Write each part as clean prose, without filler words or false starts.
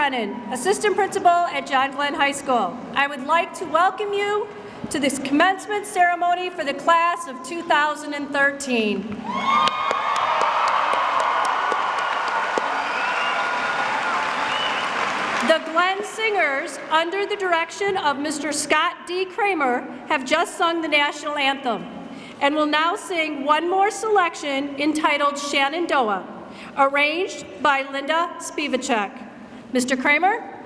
Brennan, Assistant Principal at John Glenn High School. I would like to welcome you to this commencement ceremony for the class of 2013. The Glen Singers, under the direction of Mr. Scott D. Kramer, have just sung the national anthem and will now sing one more selection entitled Shenandoah, arranged by Linda Spivacek. Mr. Kramer?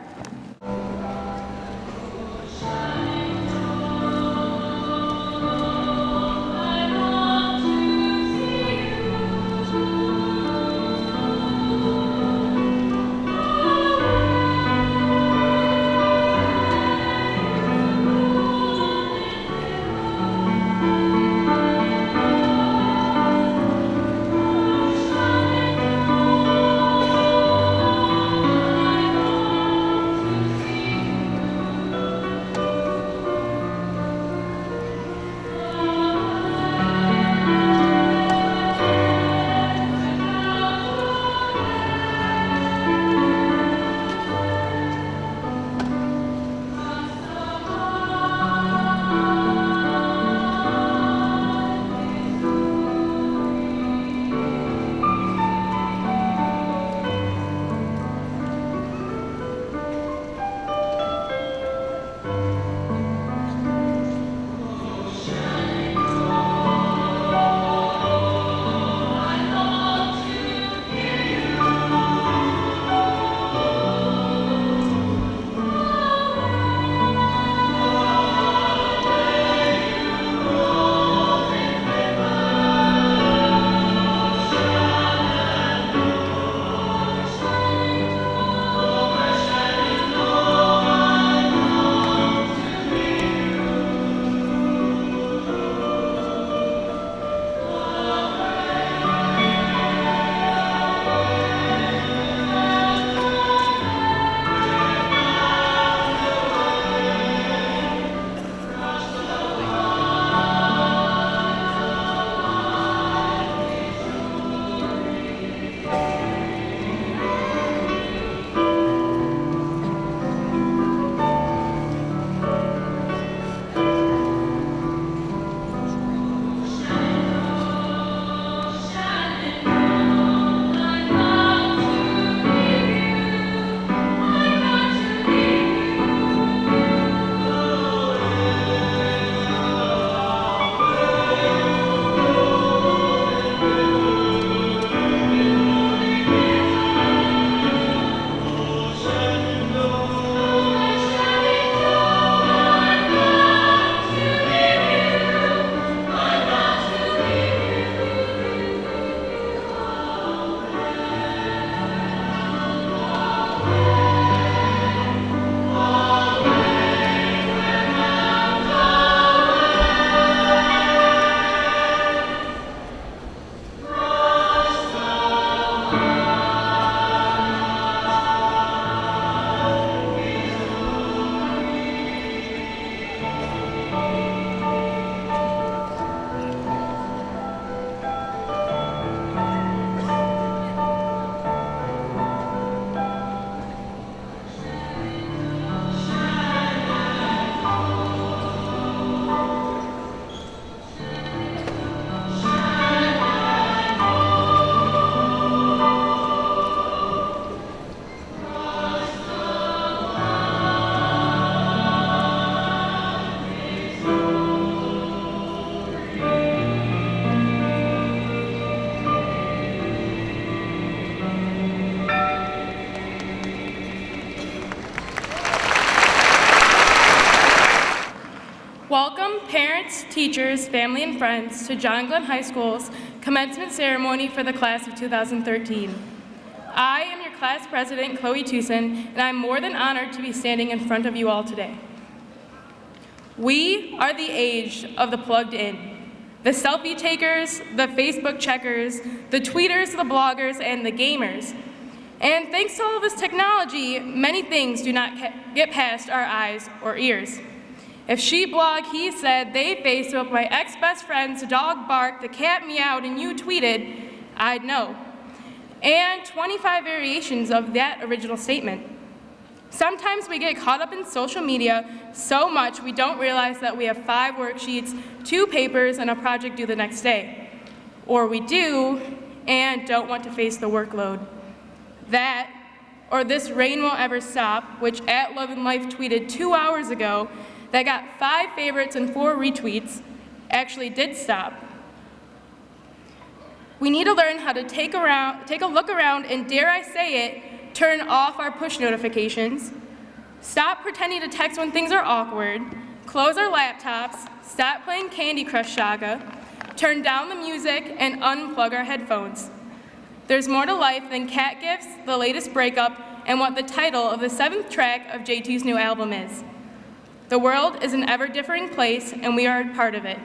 Welcome, parents, teachers, family, and friends to John Glenn High School's commencement ceremony for the class of 2013. I am your class president, Chloe Tucson, and I'm more than honored to be standing in front of you all today. We are the age of the plugged in, the selfie takers, the Facebook checkers, the tweeters, the bloggers, and the gamers. And thanks to all of this technology, many things do not get past our eyes or ears. If she blogged, he said, they Facebook, my ex-best friend's dog barked, the cat meowed, and you tweeted, I'd know. And 25 variations of that original statement. Sometimes we get caught up in social media so much we don't realize that we have 5 worksheets, 2 papers, and a project due the next day. Or we do and don't want to face the workload. That, or this rain won't ever stop, which @LoveandLife tweeted 2 hours ago that got 5 favorites and 4 retweets, actually did stop. We need to learn how to take a look around and, dare I say it, turn off our push notifications, stop pretending to text when things are awkward, close our laptops, stop playing Candy Crush Saga, turn down the music, and unplug our headphones. There's more to life than cat gifts, the latest breakup, and what the title of the 7th track of J2's new album is. The world is an ever-differing place, and we are a part of it.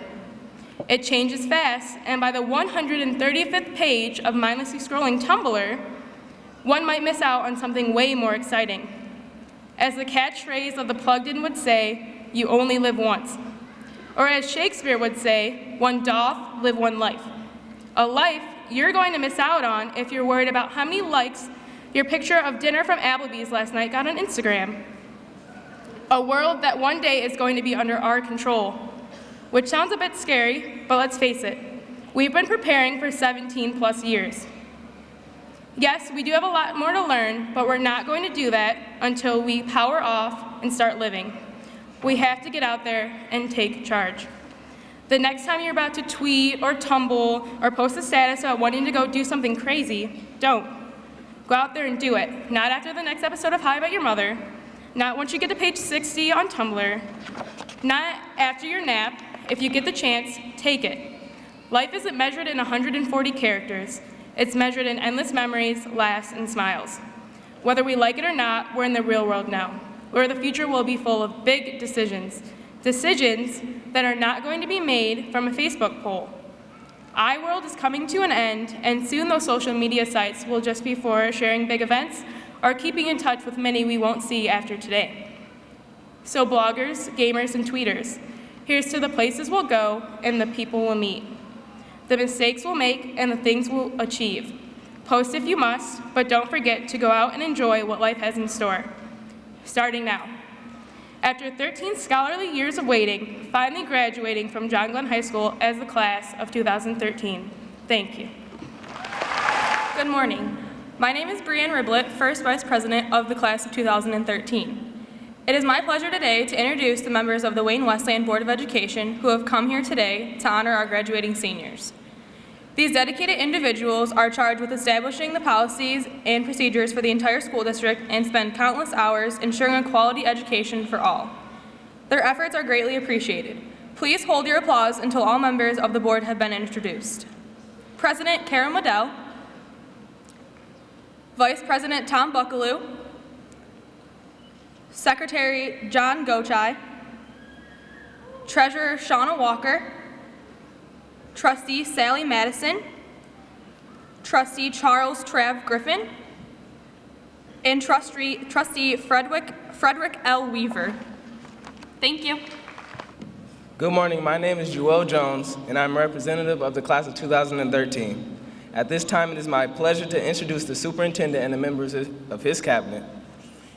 It changes fast, and by the 135th page of mindlessly scrolling Tumblr, one might miss out on something way more exciting. As the catchphrase of the Plugged In would say, you only live once. Or as Shakespeare would say, one doth live one life. A life you're going to miss out on if you're worried about how many likes your picture of dinner from Applebee's last night got on Instagram. A world that one day is going to be under our control, which sounds a bit scary, but let's face it, we've been preparing for 17 plus years. Yes, we do have a lot more to learn, but we're not going to do that until we power off and start living. We have to get out there and take charge. The next time you're about to tweet or tumble or post a status about wanting to go do something crazy, don't. Go out there and do it. Not after the next episode of How I Met Your Mother, not once you get to page 60 on Tumblr, not after your nap. If you get the chance, take it. Life isn't measured in 140 characters. It's measured in endless memories, laughs, and smiles. Whether we like it or not, we're in the real world now, where the future will be full of big decisions. Decisions that are not going to be made from a Facebook poll. iWorld is coming to an end, and soon those social media sites will just be for sharing big events or keeping in touch with many we won't see after today. So bloggers, gamers, and tweeters, here's to the places we'll go and the people we'll meet, the mistakes we'll make and the things we'll achieve. Post if you must, but don't forget to go out and enjoy what life has in store. Starting now. After 13 scholarly years of waiting, finally graduating from John Glenn High School as the class of 2013. Thank you. Good morning. My name is Brianne Riblett, First Vice President of the class of 2013. It is my pleasure today to introduce the members of the Wayne-Westland Board of Education who have come here today to honor our graduating seniors. These dedicated individuals are charged with establishing the policies and procedures for the entire school district and spend countless hours ensuring a quality education for all. Their efforts are greatly appreciated. Please hold your applause until all members of the board have been introduced. President Karen Waddell, Vice President Tom Buckaloo, Secretary John Gochai, Treasurer Shauna Walker, Trustee Sally Madison, Trustee Charles Trav Griffin, and Trustee Frederick L. Weaver. Thank you. Good morning, my name is Joel Jones, and I'm a representative of the class of 2013. At this time, it is my pleasure to introduce the superintendent and the members of his cabinet.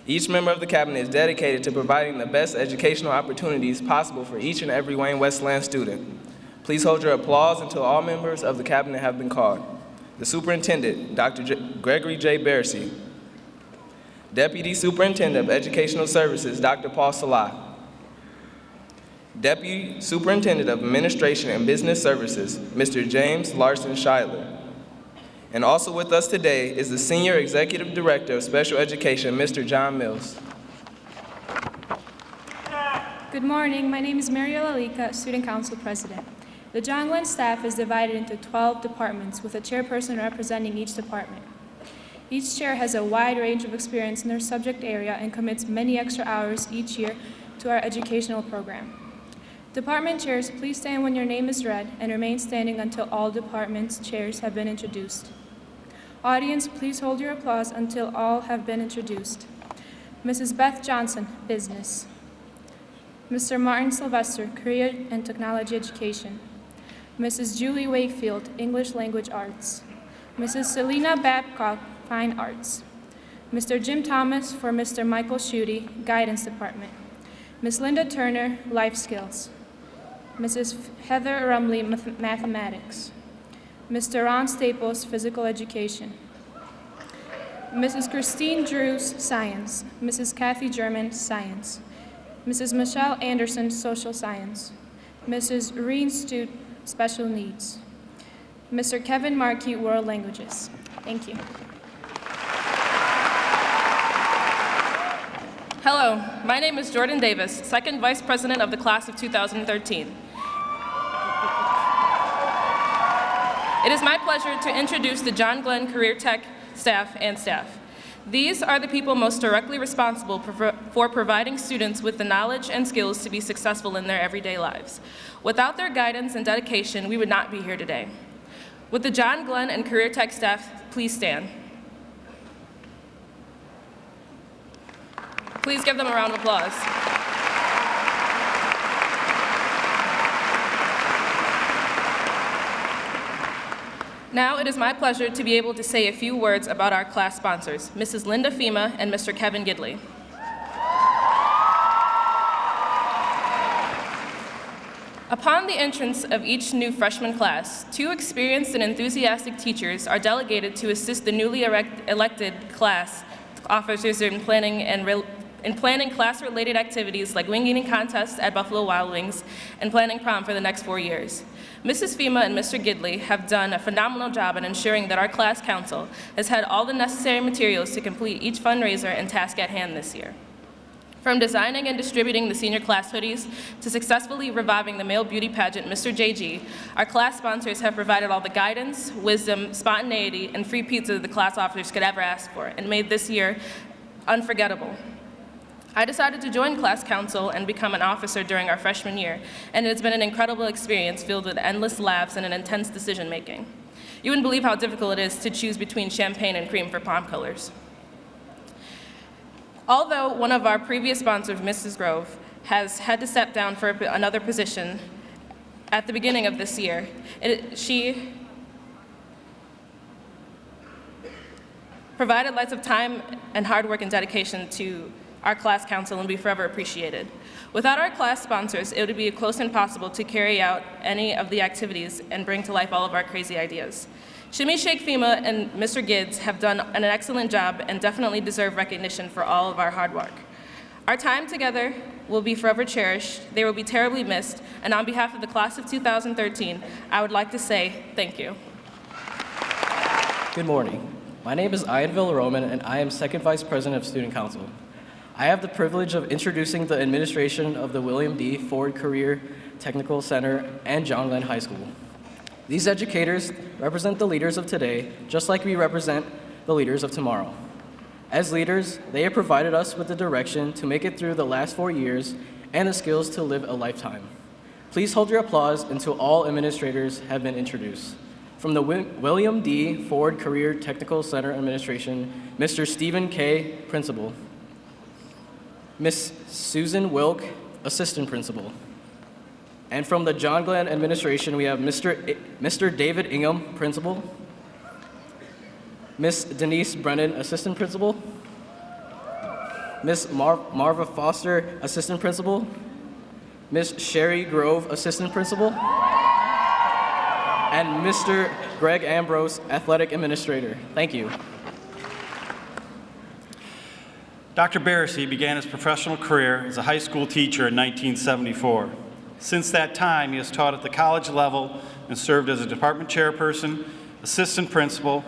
Each member of the cabinet is dedicated to providing the best educational opportunities possible for each and every Wayne-Westland student. Please hold your applause until all members of the cabinet have been called. The superintendent, Dr. Gregory J. Bersey. Deputy Superintendent of Educational Services, Dr. Paul Salah. Deputy Superintendent of Administration and Business Services, Mr. James Larson Schuyler. And also with us today is the Senior Executive Director of Special Education, Mr. John Mills. Good morning. My name is Mariel Alika, Student Council President. The John Glenn staff is divided into 12 departments with a chairperson representing each department. Each chair has a wide range of experience in their subject area and commits many extra hours each year to our educational program. Department chairs, please stand when your name is read and remain standing until all departments' chairs have been introduced. Audience, please hold your applause until all have been introduced. Mrs. Beth Johnson, Business. Mr. Martin Sylvester, Career and Technology Education. Mrs. Julie Wakefield, English Language Arts. Mrs. Selena Babcock, Fine Arts. Mr. Jim Thomas for Mr. Michael Schutte, Guidance Department. Ms. Linda Turner, Life Skills. Mrs. Heather Rumley, Mathematics. Mr. Ron Staples, Physical Education. Mrs. Christine Drews, Science. Mrs. Kathy German, Science. Mrs. Michelle Anderson, Social Science. Mrs. Reen Stute, Special Needs. Mr. Kevin Markey, World Languages. Thank you. Hello, my name is Jordan Davis, second Vice President of the class of 2013. It is my pleasure to introduce the John Glenn Career Tech staff and staff. These are the people most directly responsible for providing students with the knowledge and skills to be successful in their everyday lives. Without their guidance and dedication, we would not be here today. Would the John Glenn and Career Tech staff please stand? Please give them a round of applause. Now it is my pleasure to be able to say a few words about our class sponsors, Mrs. Linda Fema and Mr. Kevin Gidley. Upon the entrance of each new freshman class, 2 experienced and enthusiastic teachers are delegated to assist the newly elected class officers in planning class-related activities like wing eating contests at Buffalo Wild Wings and planning prom for the next 4 years. Mrs. Fema and Mr. Gidley have done a phenomenal job in ensuring that our class council has had all the necessary materials to complete each fundraiser and task at hand this year. From designing and distributing the senior class hoodies to successfully reviving the male beauty pageant, Mr. JG, our class sponsors have provided all the guidance, wisdom, spontaneity, and free pizza the class officers could ever ask for and made this year unforgettable. I decided to join class council and become an officer during our freshman year, and it's been an incredible experience filled with endless laughs and an intense decision-making. You wouldn't believe how difficult it is to choose between champagne and cream for prom colors. Although one of our previous sponsors, Mrs. Grove, has had to step down for another position at the beginning of this year, she provided lots of time and hard work and dedication to our class council and be forever appreciated. Without our class sponsors, it would be close to impossible to carry out any of the activities and bring to life all of our crazy ideas. Shimmy Shake Fema and Mr. Gids have done an excellent job and definitely deserve recognition for all of our hard work. Our time together will be forever cherished, they will be terribly missed, and on behalf of the class of 2013, I would like to say thank you. Good morning. My name is Ian Villaroman, and I am second vice president of student council. I have the privilege of introducing the administration of the William D. Ford Career Technical Center and John Glenn High School. These educators represent the leaders of today, just like we represent the leaders of tomorrow. As leaders, they have provided us with the direction to make it through the last 4 years and the skills to live a lifetime. Please hold your applause until all administrators have been introduced. From the William D. Ford Career Technical Center Administration, Mr. Stephen K., Principal. Ms. Susan Wilk, Assistant Principal. And from the John Glenn Administration, we have Mr. David Ingham, Principal. Ms. Denise Brennan, Assistant Principal. Ms. Marva Foster, Assistant Principal. Ms. Sherry Grove, Assistant Principal. And Mr. Greg Ambrose, Athletic Administrator. Thank you. Dr. Barrissey began his professional career as a high school teacher in 1974. Since that time, he has taught at the college level and served as a department chairperson, assistant principal,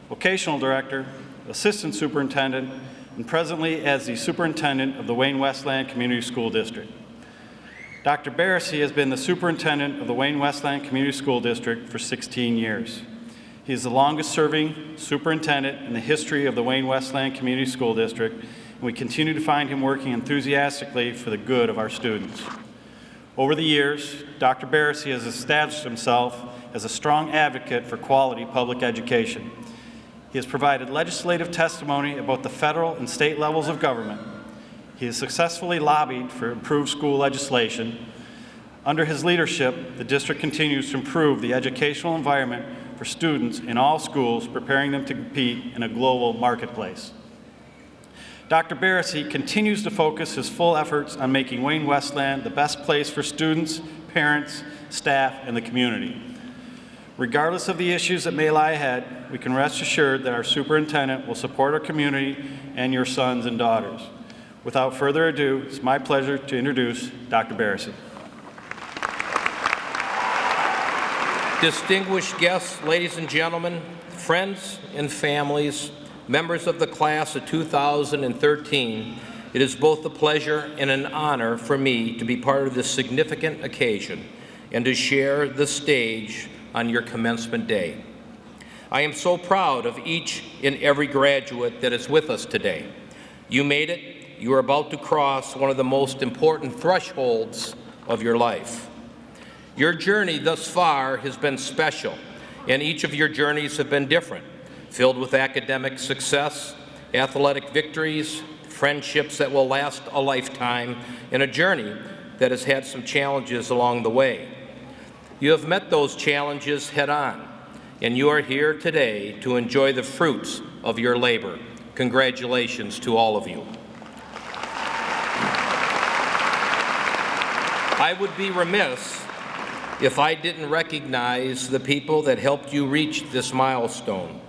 vocational director, assistant superintendent, and presently as the superintendent of the Wayne-Westland Community School District. Dr. Barrissey has been the superintendent of the Wayne-Westland Community School District for 16 years. He is the longest-serving superintendent in the history of the Wayne-Westland Community School District, and we continue to find him working enthusiastically for the good of our students. Over the years, Dr. Barrissey has established himself as a strong advocate for quality public education. He has provided legislative testimony about the federal and state levels of government. He has successfully lobbied for improved school legislation. Under his leadership, the district continues to improve the educational environment for students in all schools, preparing them to compete in a global marketplace. Dr. Barrissey continues to focus his full efforts on making Wayne-Westland the best place for students, parents, staff, and the community. Regardless of the issues that may lie ahead, we can rest assured that our superintendent will support our community and your sons and daughters. Without further ado, it's my pleasure to introduce Dr. Barrissey. Distinguished guests, ladies and gentlemen, friends and families, members of the class of 2013, it is both a pleasure and an honor for me to be part of this significant occasion and to share the stage on your commencement day. I am so proud of each and every graduate that is with us today. You made it. You are about to cross one of the most important thresholds of your life. Your journey thus far has been special, and each of your journeys have been different, filled with academic success, athletic victories, friendships that will last a lifetime, and a journey that has had some challenges along the way. You have met those challenges head-on, and you are here today to enjoy the fruits of your labor. Congratulations to all of you. I would be remiss if I didn't recognize the people that helped you reach this milestone.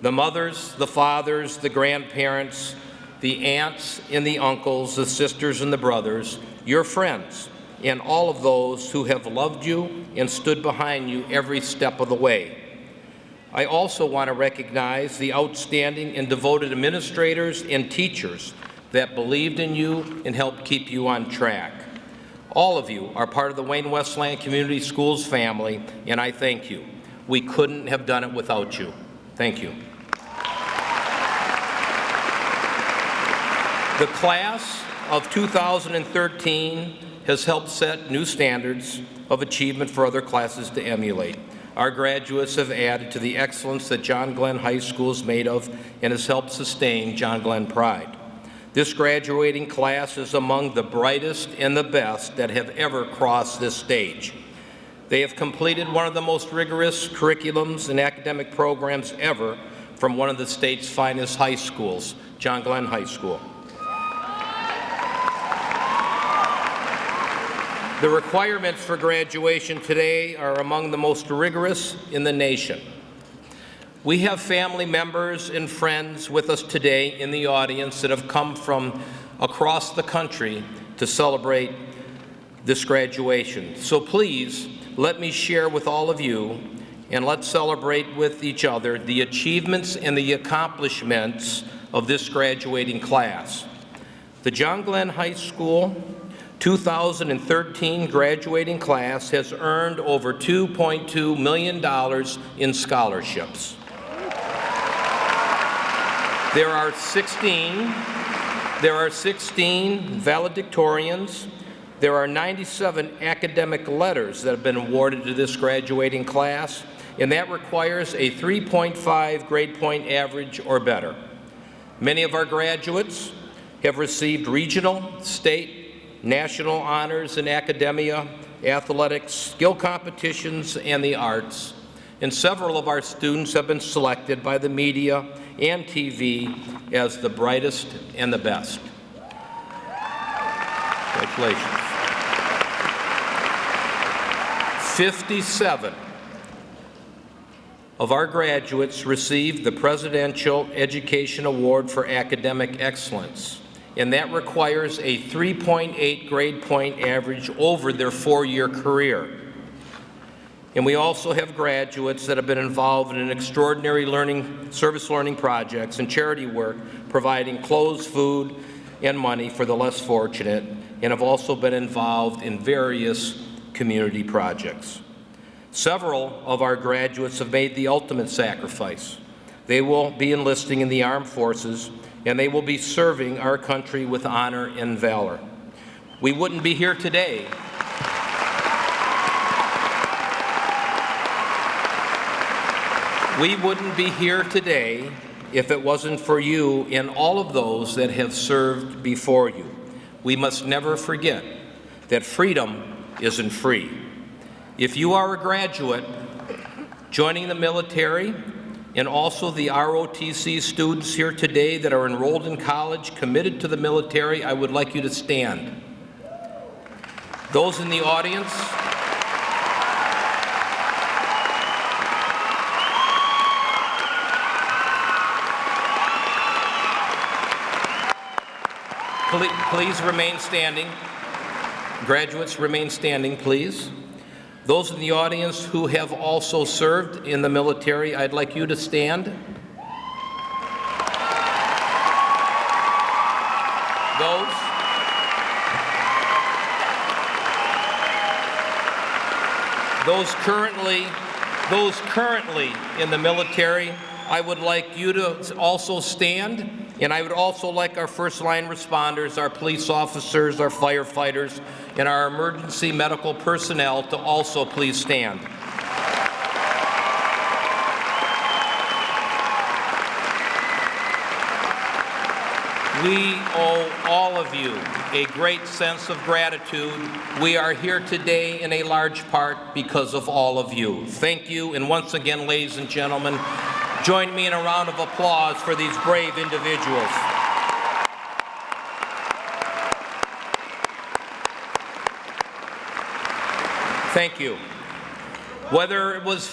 The mothers, the fathers, the grandparents, the aunts and the uncles, the sisters and the brothers, your friends, and all of those who have loved you and stood behind you every step of the way. I also want to recognize the outstanding and devoted administrators and teachers that believed in you and helped keep you on track. All of you are part of the Wayne-Westland Community Schools family, and I thank you. We couldn't have done it without you. Thank you. The class of 2013 has helped set new standards of achievement for other classes to emulate. Our graduates have added to the excellence that John Glenn High School is made of and has helped sustain John Glenn pride. This graduating class is among the brightest and the best that have ever crossed this stage. They have completed one of the most rigorous curriculums and academic programs ever from one of the state's finest high schools, John Glenn High School. The requirements for graduation today are among the most rigorous in the nation. We have family members and friends with us today in the audience that have come from across the country to celebrate this graduation. So please, let me share with all of you, and let's celebrate with each other the achievements and the accomplishments of this graduating class. The John Glenn High School 2013 graduating class has earned over $2.2 million in scholarships. There are 16 valedictorians. There are 97 academic letters that have been awarded to this graduating class, and that requires a 3.5 grade point average or better. Many of our graduates have received regional, state, national honors in academia, athletics, skill competitions, and the arts. And several of our students have been selected by the media and TV as the brightest and the best. Congratulations. 57 of our graduates received the Presidential Education Award for Academic Excellence, and that requires a 3.8 grade point average over their 4-year career. And we also have graduates that have been involved in extraordinary service learning projects and charity work, providing clothes, food, and money for the less fortunate, and have also been involved in various community projects. Several of our graduates have made the ultimate sacrifice. They will be enlisting in the armed forces, and they will be serving our country with honor and valor. We wouldn't be here today if it wasn't for you and all of those that have served before you. We must never forget that freedom isn't free. If you are a graduate, joining the military, and also the ROTC students here today that are enrolled in college, committed to the military, I would like you to stand. Those in the audience, please remain standing. Graduates, remain standing, please. Those in the audience who have also served in the military, I'd like you to stand. Those currently in the military, I would like you to also stand, and I would also like our first line responders, our police officers, our firefighters, and our emergency medical personnel to also please stand. We owe all of you a great sense of gratitude. We are here today in a large part because of all of you. Thank you, and once again, ladies and gentlemen, join me in a round of applause for these brave individuals. Thank you. Whether it was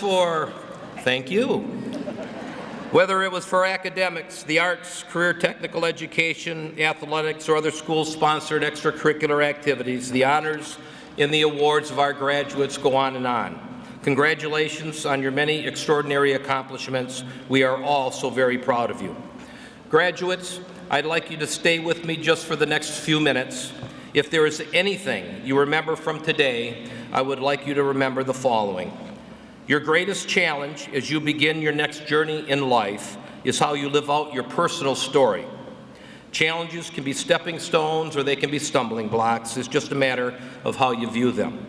for academics, the arts, career technical education, athletics, or other school-sponsored extracurricular activities, the honors and the awards of our graduates go on and on. Congratulations on your many extraordinary accomplishments. We are all so very proud of you. Graduates, I'd like you to stay with me just for the next few minutes. If there is anything you remember from today, I would like you to remember the following. Your greatest challenge as you begin your next journey in life is how you live out your personal story. Challenges can be stepping stones or they can be stumbling blocks. It's just a matter of how you view them.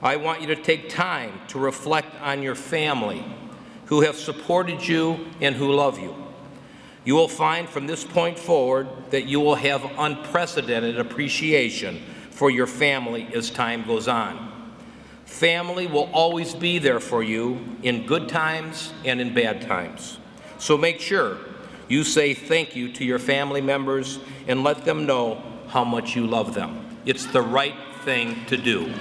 I want you to take time to reflect on your family who have supported you and who love you. You will find from this point forward that you will have unprecedented appreciation for your family as time goes on. Family will always be there for you in good times and in bad times. So make sure you say thank you to your family members and let them know how much you love them. It's the right thing to do.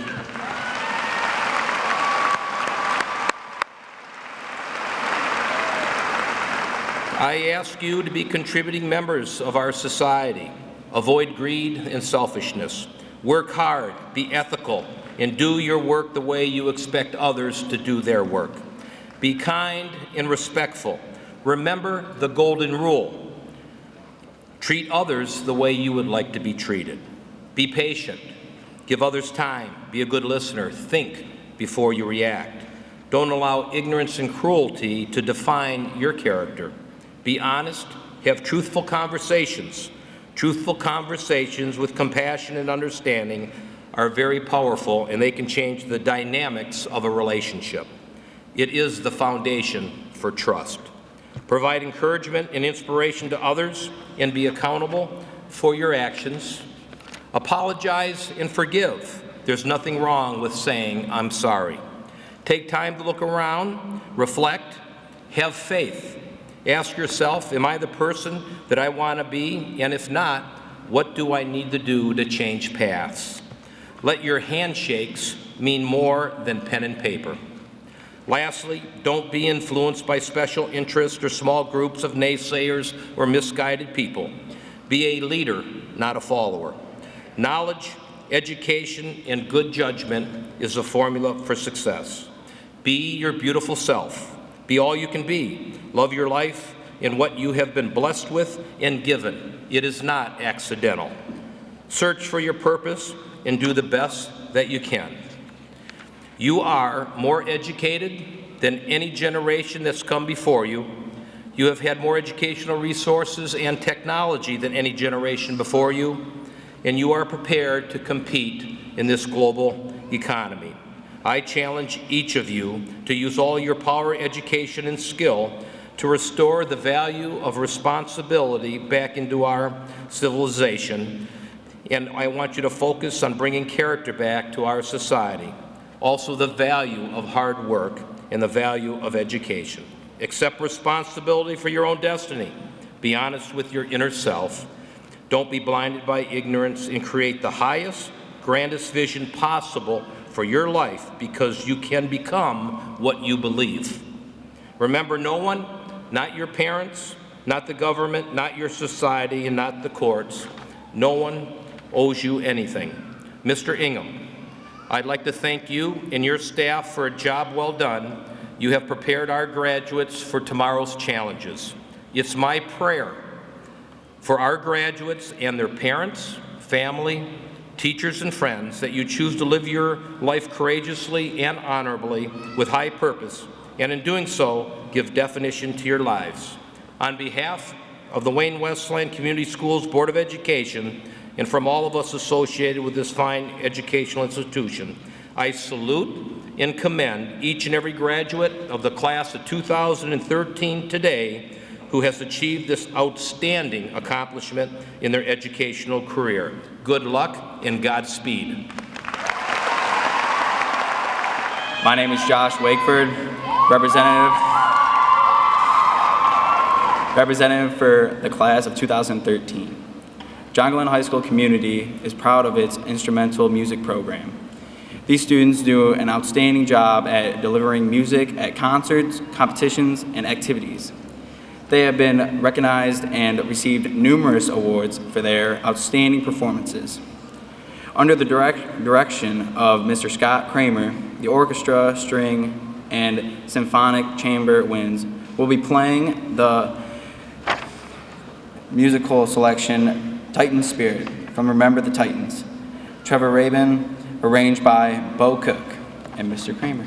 I ask you to be contributing members of our society. Avoid greed and selfishness. Work hard, be ethical, and do your work the way you expect others to do their work. Be kind and respectful. Remember the golden rule. Treat others the way you would like to be treated. Be patient. Give others time. Be a good listener. Think before you react. Don't allow ignorance and cruelty to define your character. Be honest. Have truthful conversations. Truthful conversations with compassion and understanding are very powerful, and they can change the dynamics of a relationship. It is the foundation for trust. Provide encouragement and inspiration to others and be accountable for your actions. Apologize and forgive. There's nothing wrong with saying, "I'm sorry." Take time to look around, reflect, have faith. Ask yourself, am I the person that I want to be? And if not, what do I need to do to change paths? Let your handshakes mean more than pen and paper. Lastly, don't be influenced by special interests or small groups of naysayers or misguided people. Be a leader, not a follower. Knowledge, education, and good judgment is a formula for success. Be your beautiful self. Be all you can be. Love your life and what you have been blessed with and given. It is not accidental. Search for your purpose and do the best that you can. You are more educated than any generation that's come before you. You have had more educational resources and technology than any generation before you, and you are prepared to compete in this global economy. I challenge each of you to use all your power, education, and skill to restore the value of responsibility back into our civilization. And I want you to focus on bringing character back to our society. Also the value of hard work and the value of education. Accept responsibility for your own destiny. Be honest with your inner self. Don't be blinded by ignorance, and create the highest, grandest vision possible for your life, because you can become what you believe. Remember, no one, not your parents, not the government, not your society, and not the courts, no one owes you anything. Mr. Ingham, I'd like to thank you and your staff for a job well done. You have prepared our graduates for tomorrow's challenges. It's my prayer for our graduates and their parents, family, teachers, and friends that you choose to live your life courageously and honorably with high purpose, and in doing so, give definition to your lives. On behalf of the Wayne-Westland Community Schools Board of Education, and from all of us associated with this fine educational institution, I salute and commend each and every graduate of the class of 2013 today who has achieved this outstanding accomplishment in their educational career. Good luck and Godspeed. My name is Josh Wakeford, representative for the class of 2013. John Glenn High School community is proud of its instrumental music program. These students do an outstanding job at delivering music at concerts, competitions, and activities. They have been recognized and received numerous awards for their outstanding performances. Under the direction of Mr. Scott Kramer, the orchestra, string, and symphonic chamber winds will be playing the musical selection Titan Spirit from Remember the Titans. Trevor Rabin, arranged by Bo Cook and Mr. Kramer.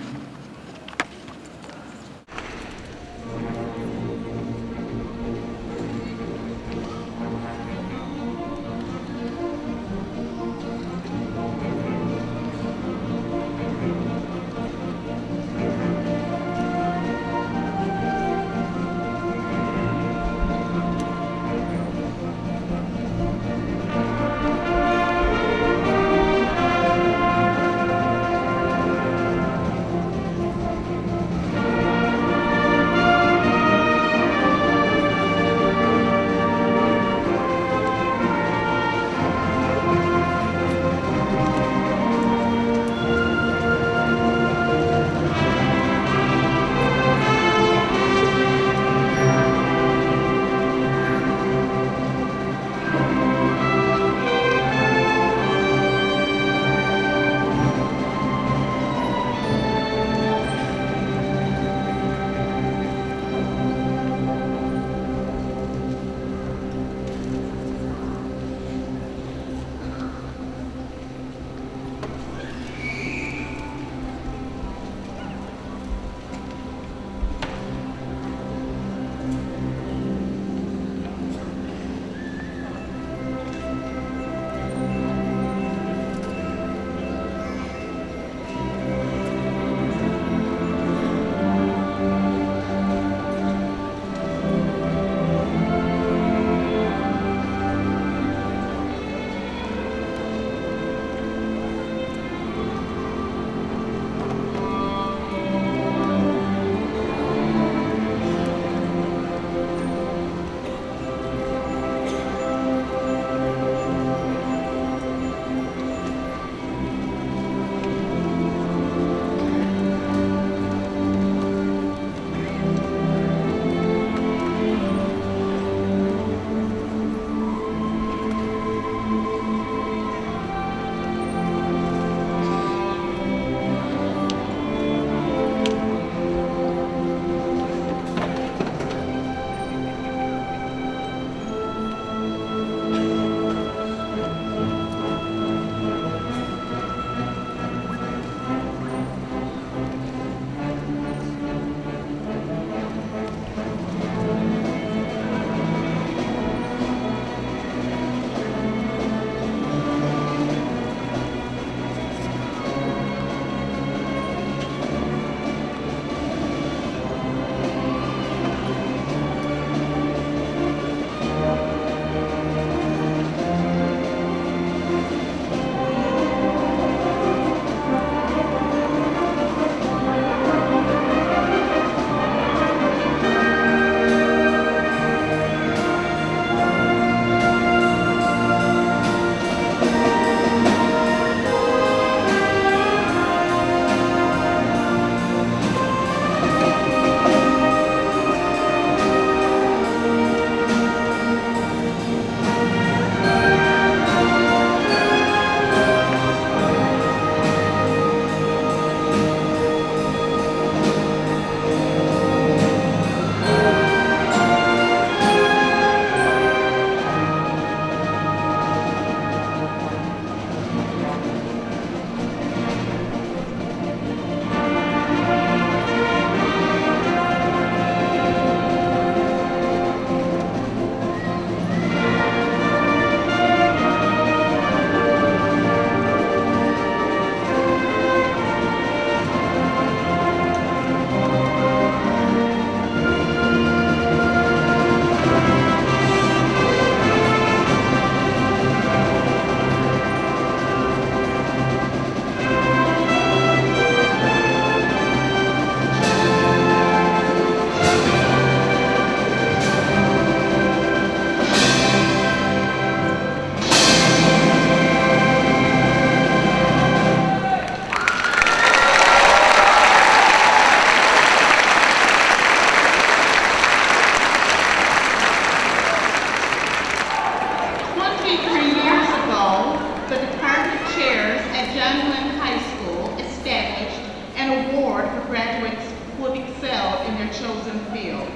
chosen field.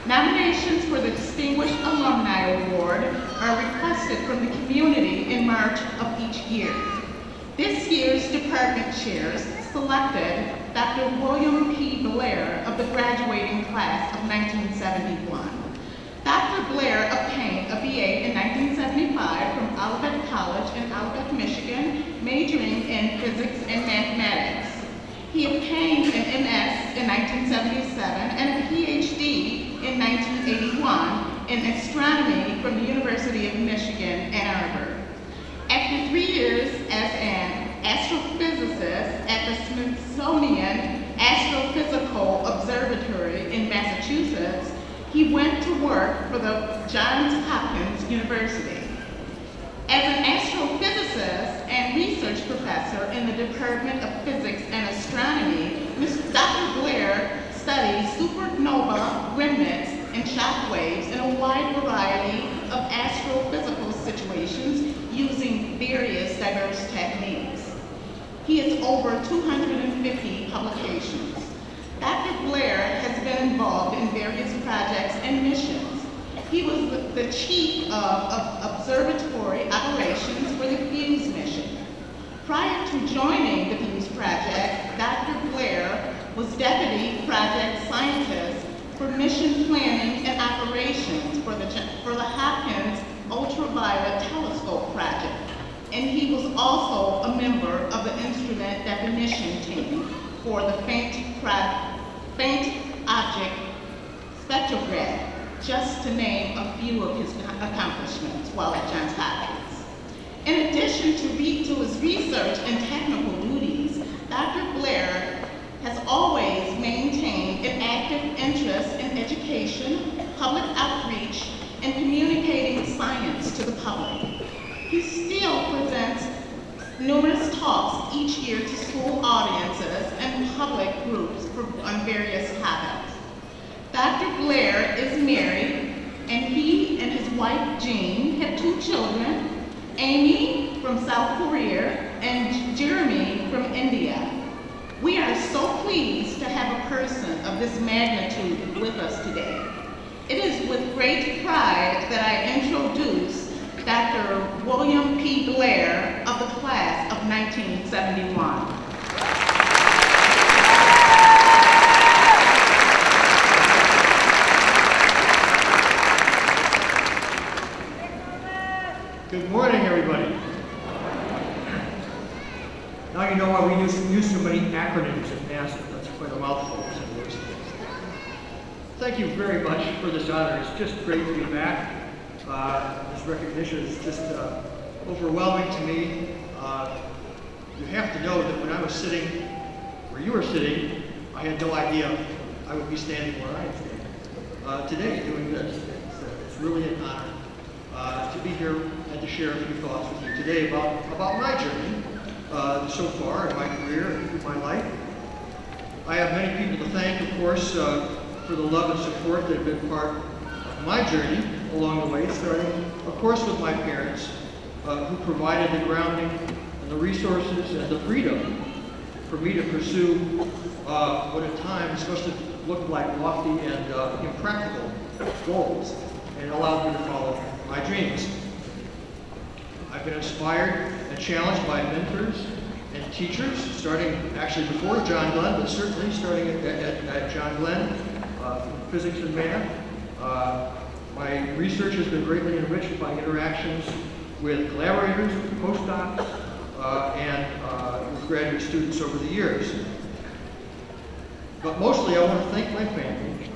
Nominations for the Distinguished Alumni Award are requested from the community in March of each year. This year's department chairs selected Dr. William P. Blair of the graduating class of 1971. Dr. Blair obtained a BA in 1975 from Olivet College in Olivet, Michigan, majoring in physics and mathematics. He obtained an MS in 1977 and a PhD in 1981 in astronomy from the University of Michigan, Ann Arbor. After 3 years as an astrophysicist at the Smithsonian Astrophysical Observatory in Massachusetts, he went to work for the Johns Hopkins University. As an astrophysicist and research professor in the Department of Physics and Astronomy, Dr. Blair studies supernova remnants and shock waves in a wide variety of astrophysical situations using various diverse techniques. He has over 250 publications. Dr. Blair has been involved in various projects and missions. He was the chief of observatory operations for the FUSE mission. Prior to joining the FUSE project, Dr. Blair was deputy project scientist for mission planning and operations for the Hopkins Ultraviolet Telescope project. And he was also a member of the instrument definition team for the faint object spectrograph, just to name a few of his accomplishments while at Johns Hopkins. In addition to his research and technical duties, Dr. Blair has always maintained an active interest in education, public outreach, and communicating science to the public. He still presents numerous talks each year to school audiences and public groups on various topics. Dr. Blair is married, and he and his wife Jean have 2 children, Amy from South Korea and Jeremy from India. We are so pleased to have a person of this magnitude with us today. It is with great pride that I introduce Dr. William P. Blair of the class of 1971. Good morning, everybody. Now you know why we use so many acronyms at NASA. That's quite a mouthful. Thank you very much for this honor. It's just great to be back. This recognition is just overwhelming to me. You have to know that when I was sitting where you were sitting, I had no idea I would be standing where I am standing today doing this. It's really an honor to be here and to share a few thoughts with you today about my journey so far in my career and through my life. I have many people to thank, of course, for the love and support that have been part of my journey along the way, starting, of course, with my parents, who provided the grounding and the resources and the freedom for me to pursue what at times must have looked like lofty and impractical goals, and allowed me to follow my dreams. I've been inspired and challenged by mentors and teachers, starting actually before John Glenn, but certainly starting at John Glenn, physics and math. My research has been greatly enriched by interactions with collaborators, with postdocs, and with graduate students over the years. But mostly I want to thank my family,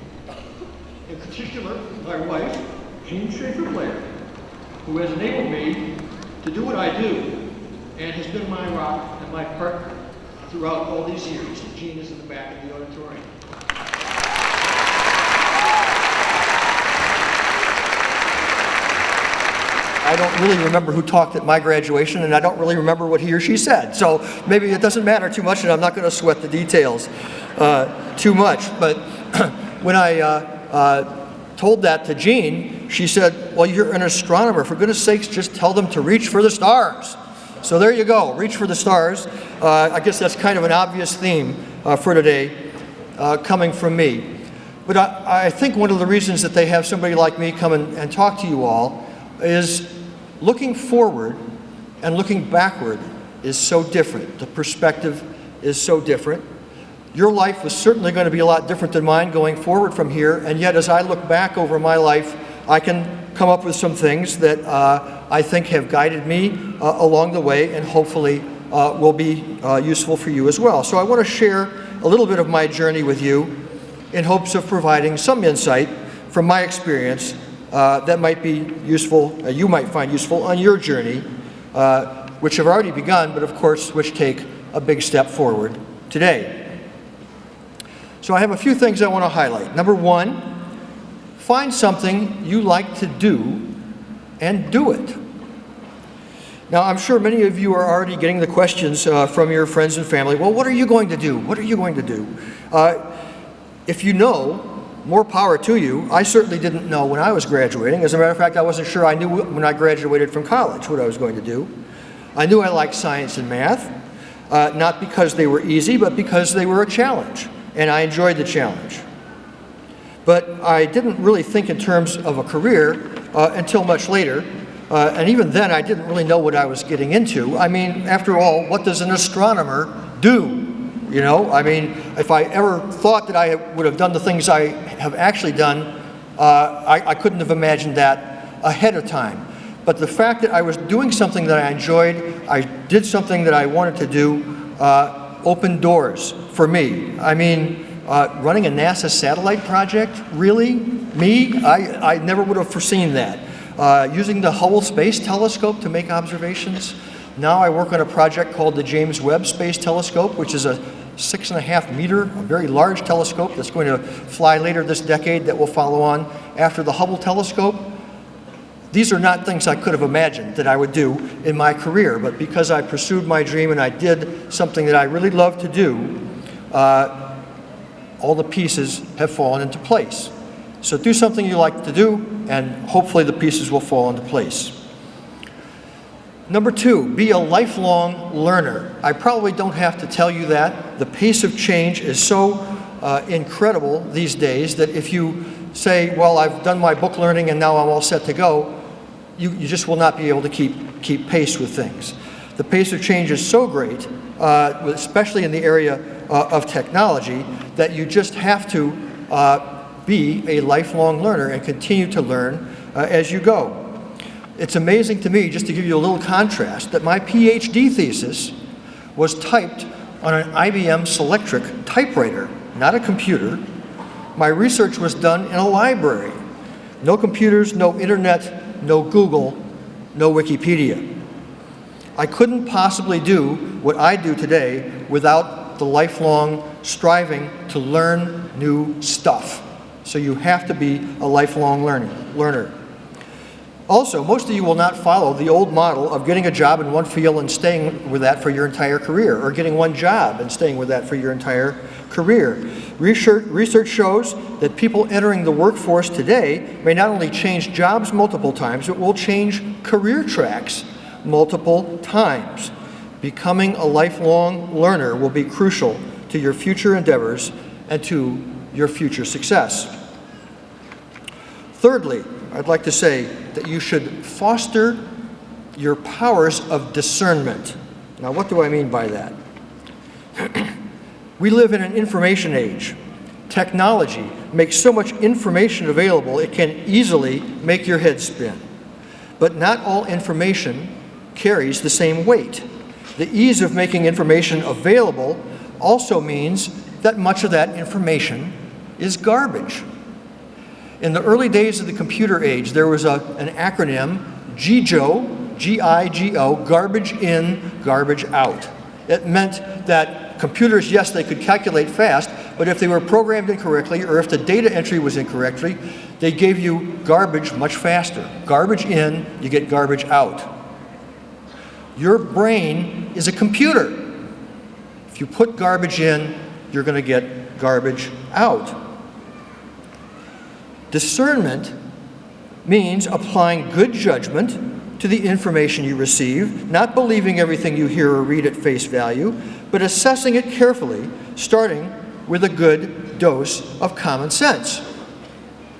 in particular my wife, Jean Schaefer Blair, who has enabled me to do what I do and has been my rock and my partner throughout all these years. Jean is in the back of the auditorium. I don't really remember who talked at my graduation, and I don't really remember what he or she said. So maybe it doesn't matter too much, and I'm not going to sweat the details too much. But when I told that to Jean, she said, well, you're an astronomer. For goodness sakes, just tell them to reach for the stars. So there you go, reach for the stars. I guess that's kind of an obvious theme for today coming from me. But I think one of the reasons that they have somebody like me come and talk to you all is looking forward and looking backward is so different. The perspective is so different. Your life was certainly going to be a lot different than mine going forward from here, and yet as I look back over my life, I can come up with some things that I think have guided me along the way and hopefully will be useful for you as well. So I want to share a little bit of my journey with you in hopes of providing some insight from my experience that might be useful, you might find useful on your journey, which have already begun, but of course, which take a big step forward today. So I have a few things I want to highlight. Number one, find something you like to do and do it. Now, I'm sure many of you are already getting the questions from your friends and family. Well, what are you going to do? What are you going to do? If you know, more power to you. I certainly didn't know when I was graduating. As a matter of fact, I wasn't sure I knew when I graduated from college what I was going to do. I knew I liked science and math, not because they were easy, but because they were a challenge, and I enjoyed the challenge. But I didn't really think in terms of a career until much later, and even then I didn't really know what I was getting into. I mean, after all, what does an astronomer do? You know, I mean, if I ever thought that I would have done the things I have actually done, I couldn't have imagined that ahead of time. But the fact that I was doing something that I enjoyed, I did something that I wanted to do, opened doors for me. I mean, running a NASA satellite project, really? Me? I never would have foreseen that. Using the Hubble Space Telescope to make observations. Now I work on a project called the James Webb Space Telescope, which is a 6.5 meter, a very large telescope that's going to fly later this decade that will follow on after the Hubble telescope. These are not things I could have imagined that I would do in my career, but because I pursued my dream and I did something that I really love to do, all the pieces have fallen into place. So do something you like to do, and hopefully the pieces will fall into place. Number two, be a lifelong learner. I probably don't have to tell you that. The pace of change is so incredible these days that if you say, well, I've done my book learning and now I'm all set to go, you just will not be able to keep pace with things. The pace of change is so great, especially in the area of technology, that you just have to be a lifelong learner and continue to learn as you go. It's amazing to me, just to give you a little contrast, that my PhD thesis was typed on an IBM Selectric typewriter, not a computer. My research was done in a library. No computers, no internet, no Google, no Wikipedia. I couldn't possibly do what I do today without the lifelong striving to learn new stuff. So you have to be a lifelong learner. Also, most of you will not follow the old model of getting a job in one field and staying with that for your entire career, or getting one job and staying with that for your entire career. Research shows that people entering the workforce today may not only change jobs multiple times, but will change career tracks multiple times. Becoming a lifelong learner will be crucial to your future endeavors and to your future success. Thirdly, I'd like to say that you should foster your powers of discernment. Now, what do I mean by that? We live in an information age. Technology makes so much information available, it can easily make your head spin. But not all information carries the same weight. The ease of making information available also means that much of that information is garbage. In the early days of the computer age, there was an acronym, GIGO, G-I-G-O, garbage in, garbage out. It meant that computers, yes, they could calculate fast, but if they were programmed incorrectly or if the data entry was incorrectly, they gave you garbage much faster. Garbage in, you get garbage out. Your brain is a computer. If you put garbage in, you're going to get garbage out. Discernment means applying good judgment to the information you receive, not believing everything you hear or read at face value, but assessing it carefully, starting with a good dose of common sense.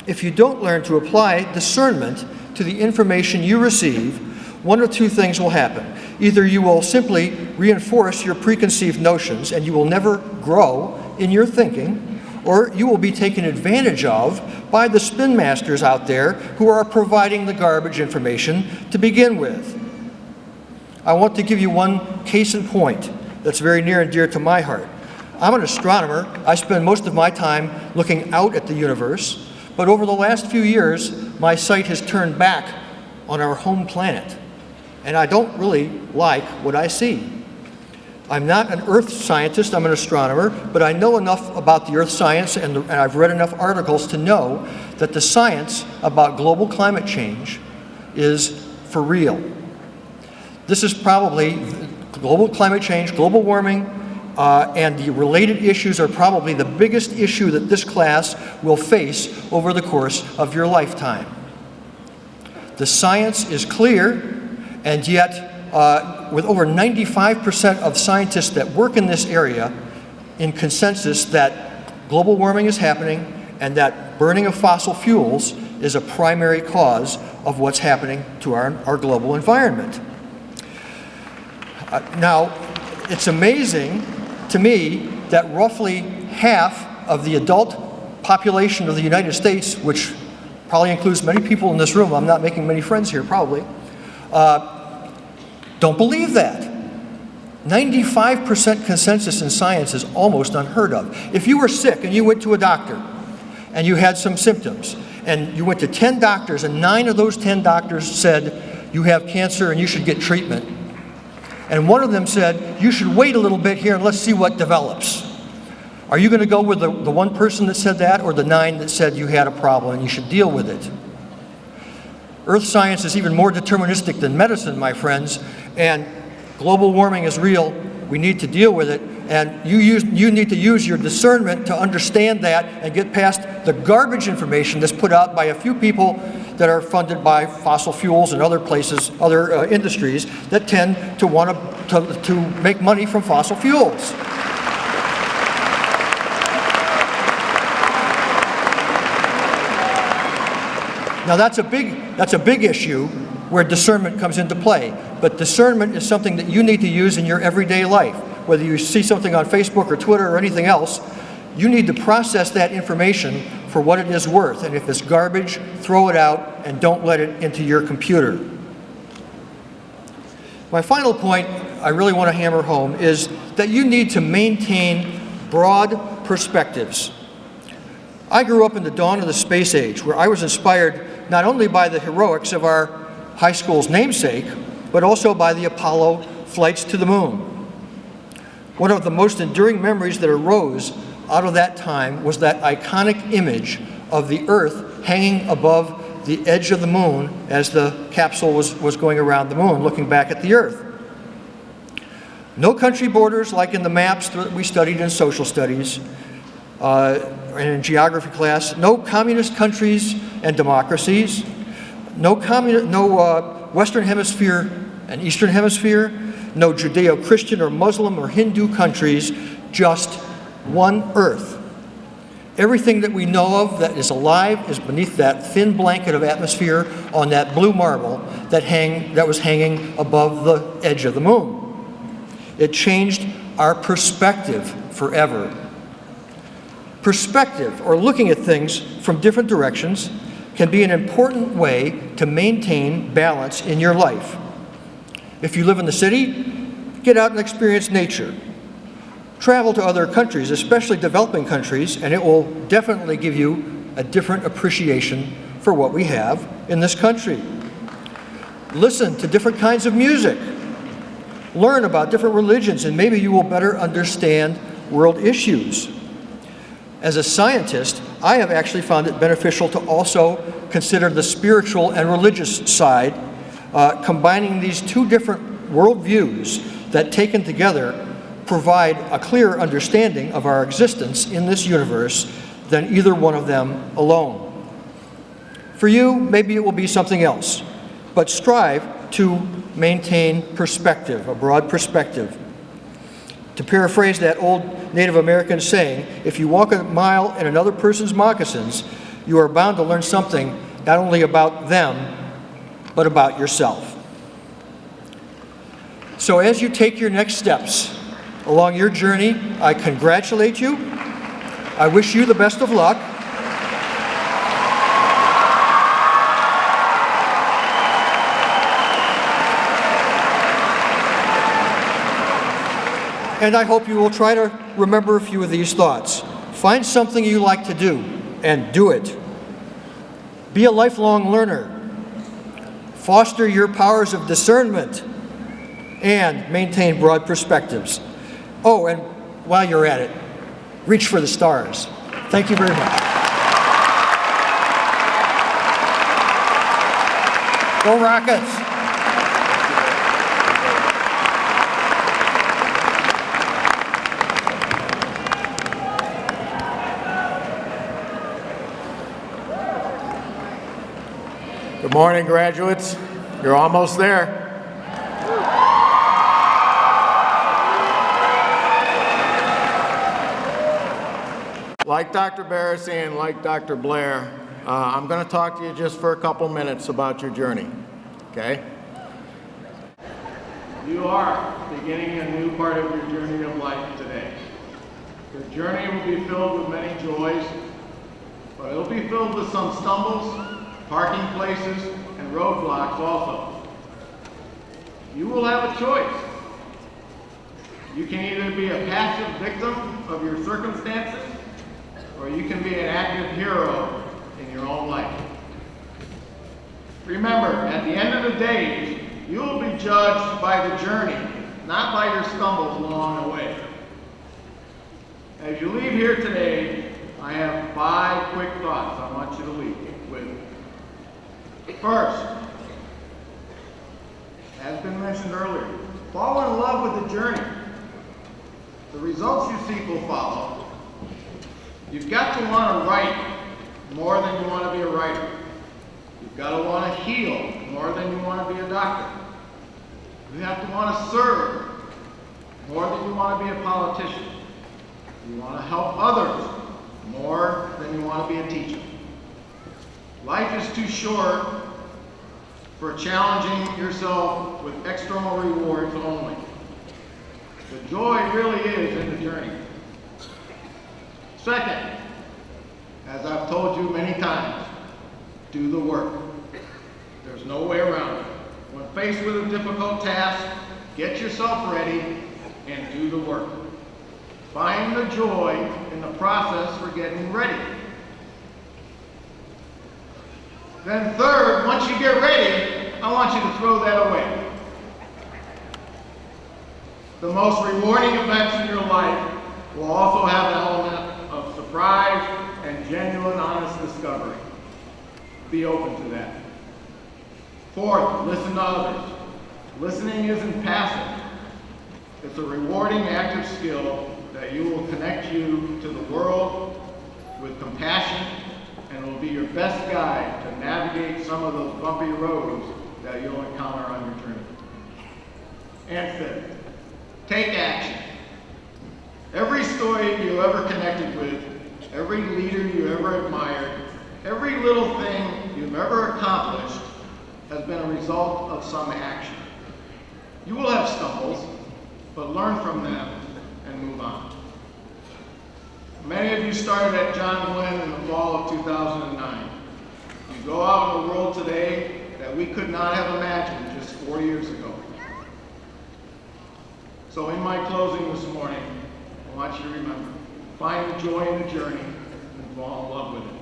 If you don't learn to apply discernment to the information you receive, one of two things will happen. Either you will simply reinforce your preconceived notions and you will never grow in your thinking, or you will be taken advantage of by the spin masters out there who are providing the garbage information to begin with. I want to give you one case in point that's very near and dear to my heart. I'm an astronomer. I spend most of my time looking out at the universe, but over the last few years, my sight has turned back on our home planet, and I don't really like what I see. I'm not an earth scientist, I'm an astronomer, but I know enough about the earth science and I've read enough articles to know that the science about global climate change is for real. This is probably global climate change, global warming, and the related issues are probably the biggest issue that this class will face over the course of your lifetime. The science is clear, and yet with over 95% of scientists that work in this area in consensus that global warming is happening and that burning of fossil fuels is a primary cause of what's happening to our global environment. Now, it's amazing to me that roughly half of the adult population of the United States, which probably includes many people in this room, I'm not making many friends here probably, don't believe that. 95% consensus in science is almost unheard of. If you were sick and you went to a doctor and you had some symptoms and you went to 10 doctors and 9 of those 10 doctors said you have cancer and you should get treatment, and one of them said you should wait a little bit here and let's see what develops, are you going to go with the one person that said that or the 9 that said you had a problem and you should deal with it? Earth science is even more deterministic than medicine, my friends, and global warming is real. We need to deal with it, and you need to use your discernment to understand that and get past the garbage information that's put out by a few people that are funded by fossil fuels and other places, other industries that tend to want to make money from fossil fuels. Now that's a big issue where discernment comes into play. But discernment is something that you need to use in your everyday life. Whether you see something on Facebook or Twitter or anything else, you need to process that information for what it is worth. And if it's garbage, throw it out and don't let it into your computer. My final point I really want to hammer home is that you need to maintain broad perspectives. I grew up in the dawn of the space age, where I was inspired not only by the heroics of our high school's namesake, but also by the Apollo flights to the moon. One of the most enduring memories that arose out of that time was that iconic image of the Earth hanging above the edge of the moon as the capsule was going around the moon, looking back at the Earth. No country borders like in the maps that we studied in social studies and in geography class, no communist countries and democracies, no Western Hemisphere and Eastern Hemisphere, no Judeo-Christian or Muslim or Hindu countries, just one Earth. Everything that we know of that is alive is beneath that thin blanket of atmosphere on that blue marble that was hanging above the edge of the moon. It changed our perspective forever. Perspective, or looking at things from different directions, can be an important way to maintain balance in your life. If you live in the city, get out and experience nature. Travel to other countries, especially developing countries, and it will definitely give you a different appreciation for what we have in this country. Listen to different kinds of music. Learn about different religions, and maybe you will better understand world issues. As a scientist, I have actually found it beneficial to also consider the spiritual and religious side, combining these two different worldviews that, taken together, provide a clearer understanding of our existence in this universe than either one of them alone. For you, maybe it will be something else, but strive to maintain perspective, a broad perspective. To paraphrase that old Native American saying, if you walk a mile in another person's moccasins, you are bound to learn something not only about them, but about yourself. So as you take your next steps along your journey, I congratulate you. I wish you the best of luck. And I hope you will try to remember a few of these thoughts. Find something you like to do and do it. Be a lifelong learner. Foster your powers of discernment and maintain broad perspectives. Oh, and while you're at it, reach for the stars. Thank you very much. Go Rockets! Good morning, graduates. You're almost there. Like Dr. Barrissey and like Dr. Blair, I'm going to talk to you just for a couple minutes about your journey, okay? You are beginning a new part of your journey of life today. Your journey will be filled with many joys, but it'll be filled with some stumbles, parking places, and roadblocks also. You will have a choice. You can either be a passive victim of your circumstances, or you can be an active hero in your own life. Remember, at the end of the day, you will be judged by the journey, not by your stumbles along the way. As you leave here today, I have 5 quick thoughts I want you to leave with. First, as been mentioned earlier, fall in love with the journey. The results you seek will follow. You've got to want to write more than you want to be a writer. You've got to want to heal more than you want to be a doctor. You have to want to serve more than you want to be a politician. You want to help others more than you want to be a teacher. Life is too short for challenging yourself with external rewards only. The joy really is in the journey. Second, as I've told you many times, do the work. There's no way around it. When faced with a difficult task, get yourself ready and do the work. Find the joy in the process for getting ready. Then third, once you get ready, I want you to throw that away. The most rewarding events in your life will also have an element of surprise and genuine, honest discovery. Be open to that. Fourth, listen to others. Listening isn't passive. It's a rewarding, active skill that you will connect you to the world with compassion, and will be your best guide to navigate some of those bumpy roads that you'll encounter on your journey. And fifth, take action. Every story you ever connected with, every leader you ever admired, every little thing you've ever accomplished has been a result of some action. You will have stumbles, but learn from them and move on. Many of you started at John Glenn in the fall of 2009. You go out in the world today that we could not have imagined just 4 years ago. So in my closing this morning, I want you to remember, find the joy in the journey and fall in love with it.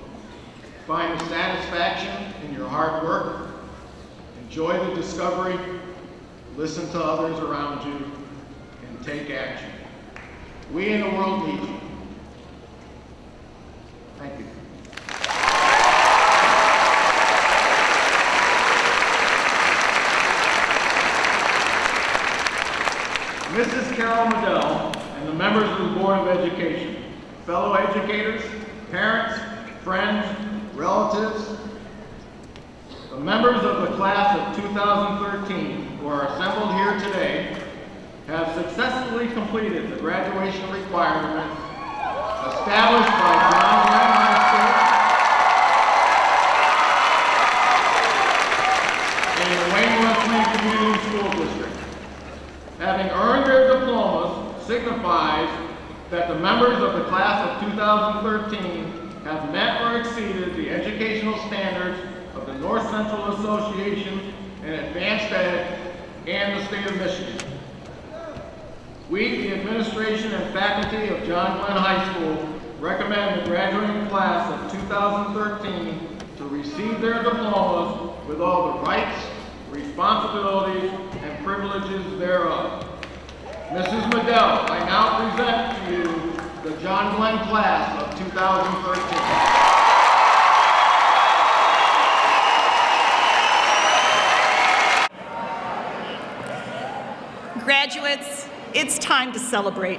Find the satisfaction in your hard work. Enjoy the discovery. Listen to others around you and take action. We in the world need you. Thank you. Mrs. Carol Medell and the members of the Board of Education, fellow educators, parents, friends, relatives, the members of the class of 2013 who are assembled here today, have successfully completed the graduation requirements established by John Glenn High School and the Wayne-Westland Community School District. Having earned their diplomas signifies that the members of the class of 2013 have met or exceeded the educational standards of the North Central Association in Advanced Ed and the state of Michigan. We, the administration and faculty of John Glenn High School, recommend the graduating class of 2013 to receive their diplomas with all the rights, responsibilities, and privileges thereof. Mrs. Medell, I now present to you the John Glenn class of 2013. Graduates, it's time to celebrate.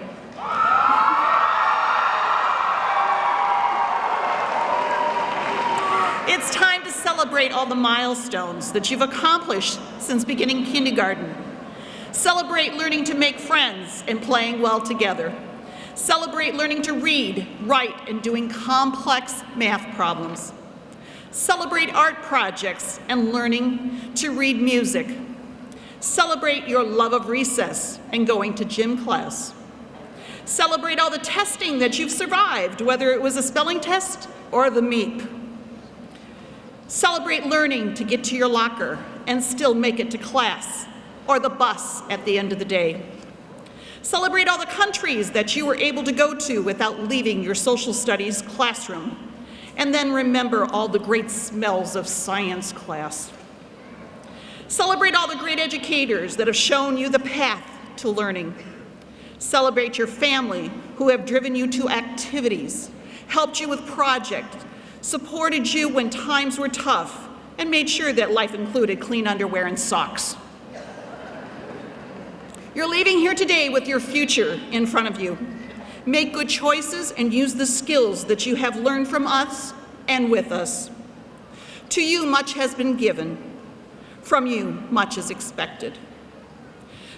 It's time to celebrate all the milestones that you've accomplished since beginning kindergarten. Celebrate learning to make friends and playing well together. Celebrate learning to read, write, and doing complex math problems. Celebrate art projects and learning to read music. Celebrate your love of recess and going to gym class. Celebrate all the testing that you've survived, whether it was a spelling test or the MEEP. Celebrate learning to get to your locker and still make it to class or the bus at the end of the day. Celebrate all the countries that you were able to go to without leaving your social studies classroom. And then remember all the great smells of science class. Celebrate all the great educators that have shown you the path to learning. Celebrate your family who have driven you to activities, helped you with projects, supported you when times were tough, and made sure that life included clean underwear and socks. You're leaving here today with your future in front of you. Make good choices and use the skills that you have learned from us and with us. To you, much has been given. From you, much is expected.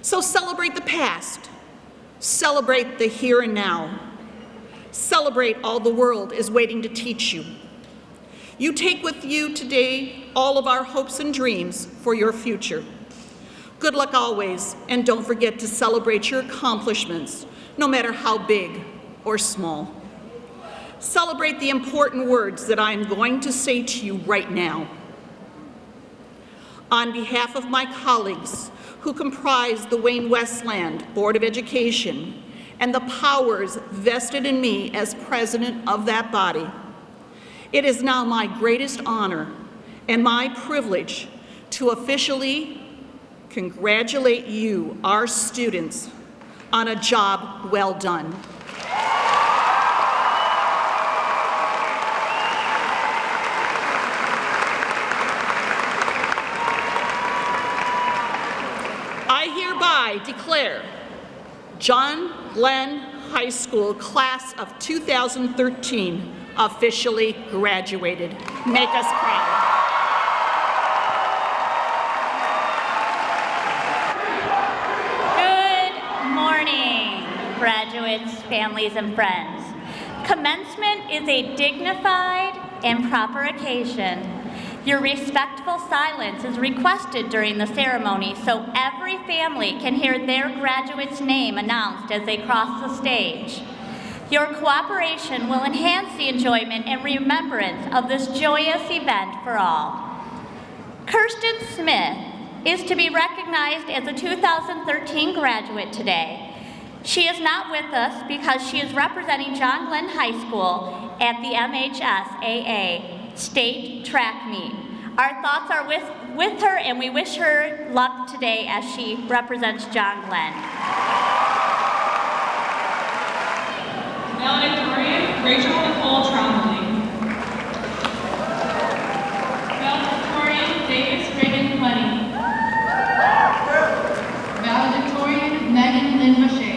So celebrate the past. Celebrate the here and now. Celebrate all the world is waiting to teach you. You take with you today all of our hopes and dreams for your future. Good luck always, and don't forget to celebrate your accomplishments, no matter how big or small. Celebrate the important words that I'm going to say to you right now. On behalf of my colleagues who comprise the Wayne-Westland Board of Education and the powers vested in me as president of that body, it is now my greatest honor and my privilege to officially congratulate you, our students, on a job well done. I hereby declare John Glenn High School Class of 2013 officially graduated. Make us proud. Good morning, graduates, families, and friends. Commencement is a dignified and proper occasion. Your respectful silence is requested during the ceremony so every family can hear their graduate's name announced as they cross the stage. Your cooperation will enhance the enjoyment and remembrance of this joyous event for all. Kirsten Smith is to be recognized as a 2013 graduate today. She is not with us because she is representing John Glenn High School at the MHSAA State Track Meet. Our thoughts are with her, and we wish her luck today as she represents John Glenn. Valedictorian, Rachel Nicole Trombley. Valedictorian, Davis Reagan Plenty. Valedictorian, Megan Lynn Mache.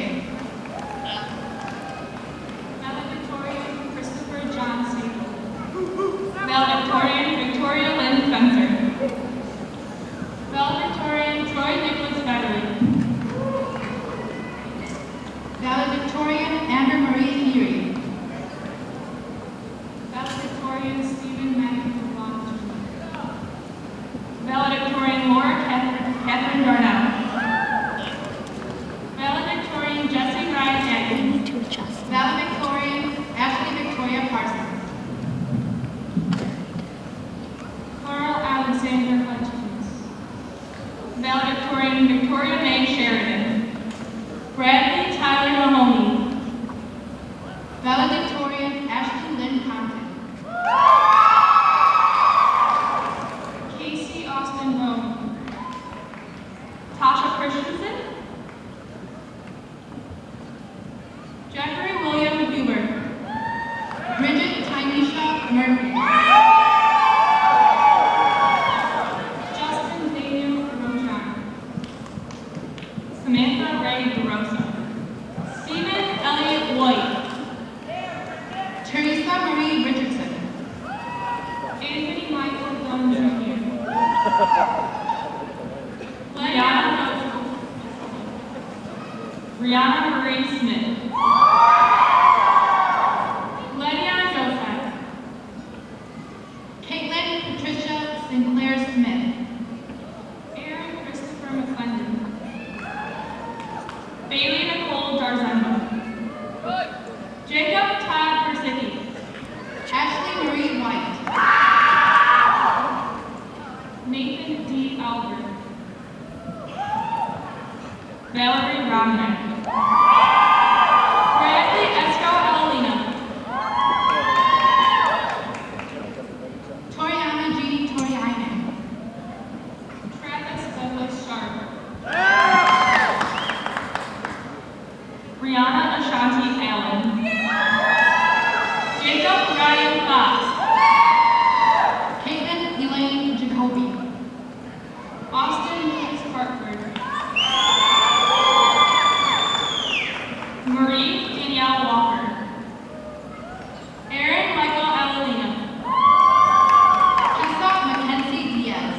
Valedictorian, Christopher John Siegel. Valedictorian, Victoria Lynn Spencer. Valedictorian, Troy Nicholas Federer. Brianna Marie Smith. Ledia Joseph. Caitlin Patricia Sinclair Smith. Aaron Christopher McClendon. Bailey Nicole Darzendo. Jacob Todd Persicki. Ashley Marie White. Nathan D. Albert. Valerie Romner. Bradley Esco Alina. Toriana G. Torianen. Travis Douglas Sharp. Brianna Ashanti Allen. Jacob Ryan Fox. Caitlin Elaine Jacoby. Austin Hicks Hartford. Marie Danielle Walker. Aaron Michael Adelina. Tessa Mackenzie Diaz.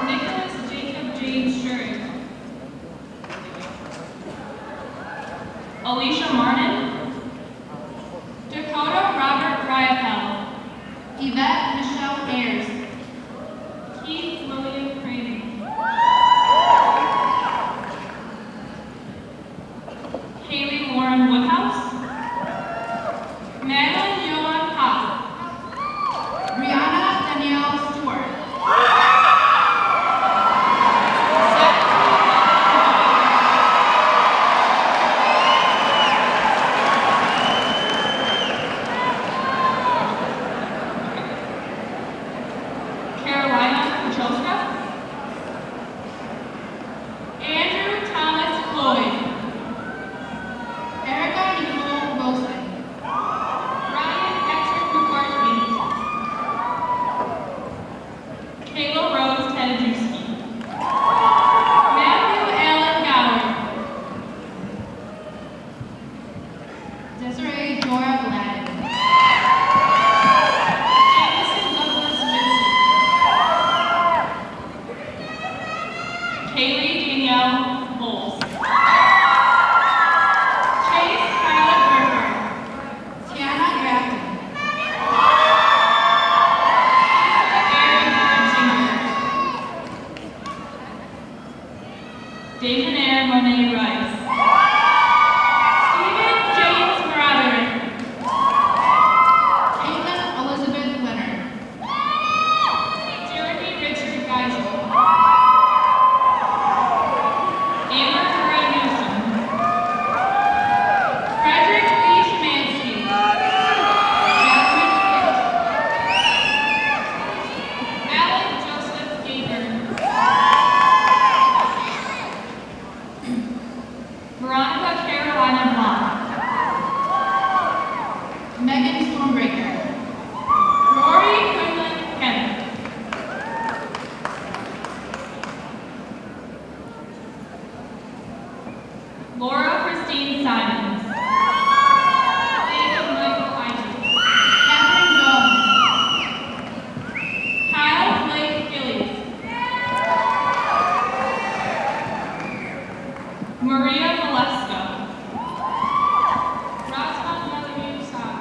Nicholas Jacob James Shurig. Alicia Martin. Dakota Robert Ryapel. Yvette Michelle Ayers. Keith William Craven. Haley Warren Woodhouse. Madeline Joan Pop. Brianna Danielle Stewart. Carolina Pachoska. Andrew Thomas Floyd. Erica Nicole Wilson. Ryan Patrick McCarthy. Kayla Rose Tadajewski. Matthew Allen Gower. Desiree Dora Gladden. Jameson Douglas Vincent. Kaylee Danielle Bowles. Chase Tyler Berger. Tiana Grafton. Aaron Singer. David Monet Rice. Stephen James Broderick. Caitlin Elizabeth Leonard. Jeremy Richard Geisel. Amber Marie Newsom. Frederick Lee Shemansky. Jasmine Pitt. Alec Joseph Gaber. Veronica Carolina Blanc. Megan Stormbreaker. Rory Quinlan Kenneth. Laura Christine Simons. David Michael Isaac. Catherine Jones. Kyle Blake Gillies. Maria Valesco. Rosman Matthew Saab.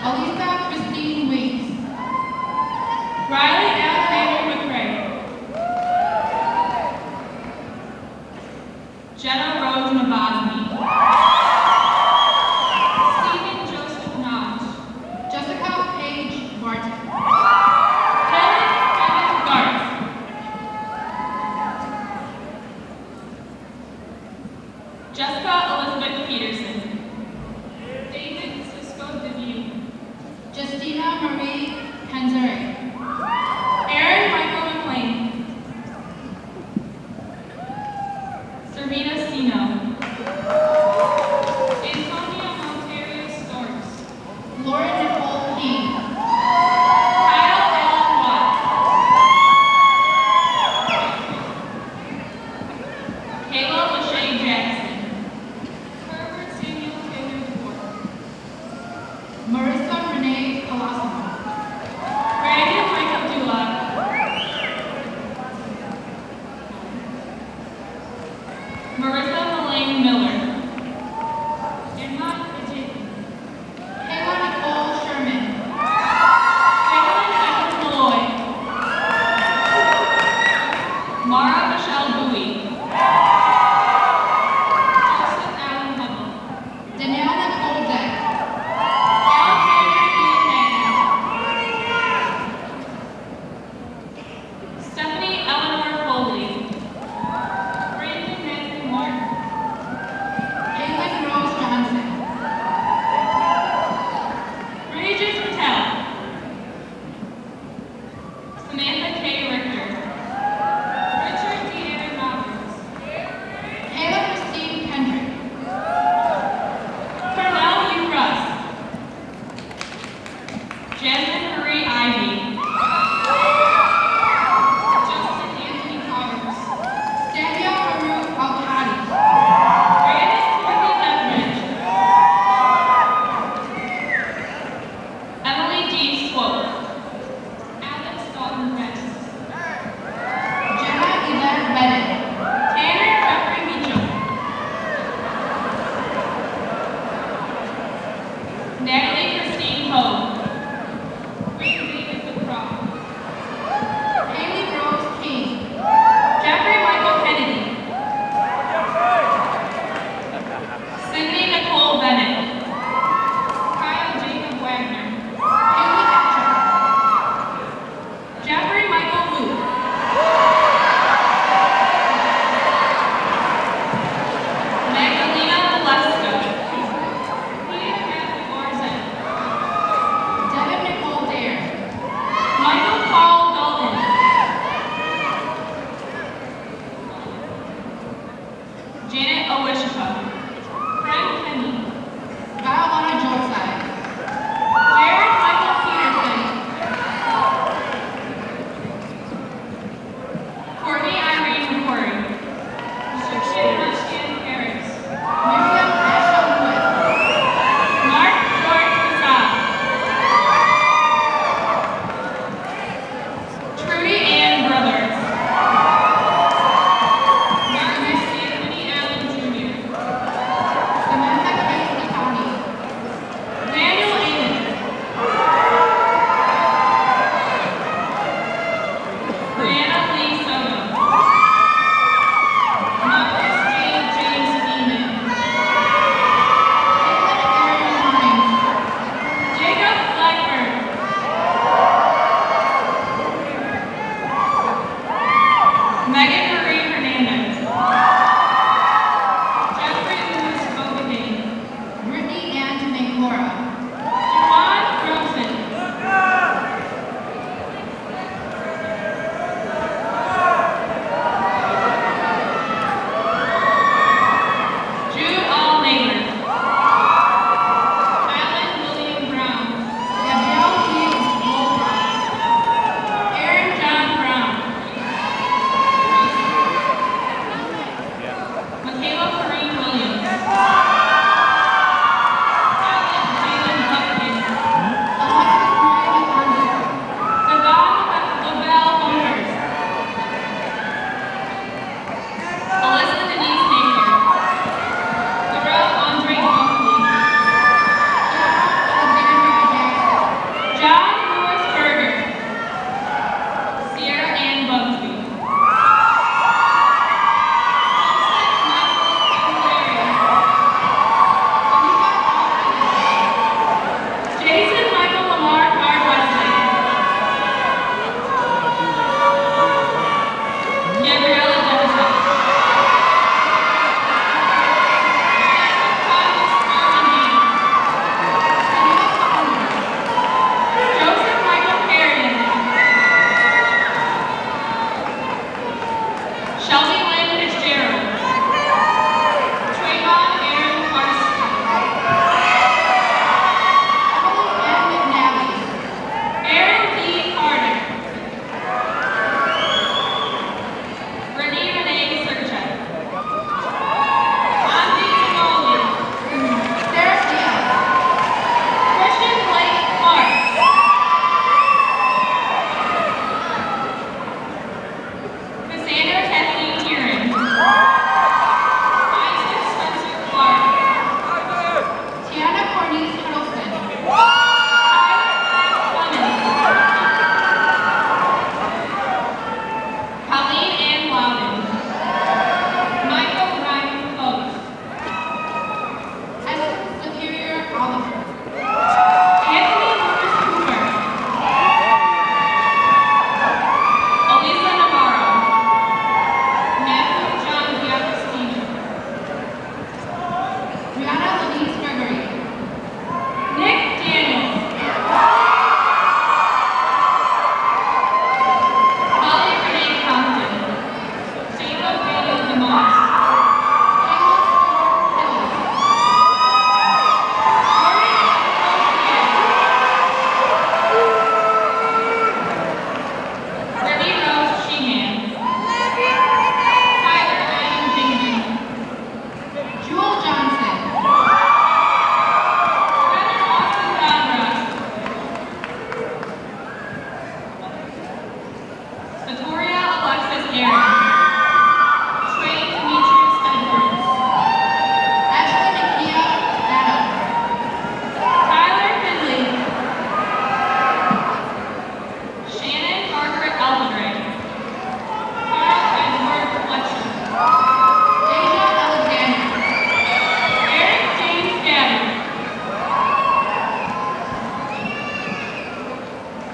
Alisa Christine Weeks. Riley Alexander McRae. Jenna Rose Nabazmi. Stephen Joseph Notch. Jessica Paige Martin. Helen Kenneth Garth. Jessica Elizabeth Peterson. David Cisco DeVue. Justina Marie Kanzare. Aaron Michael McLean. Servina Sino. Antonia Monterio Storks. Lauren Nicole King. Kyle Allen Watt. Kayla Lachey Jackson. Herbert Samuel Taylor Ford. Marissa Renee Colosimo. Brandon Michael Dula. Jasmine Marie Ivy. Justin Anthony Powers. Stavia Haru Alhadi. Brandon Timothy Lethbridge. Emily D. Swope. Alex Dalton Best. Jenna Yvette Bennett. Tanner Jeffrey Meacham. Natalie Christine Poe.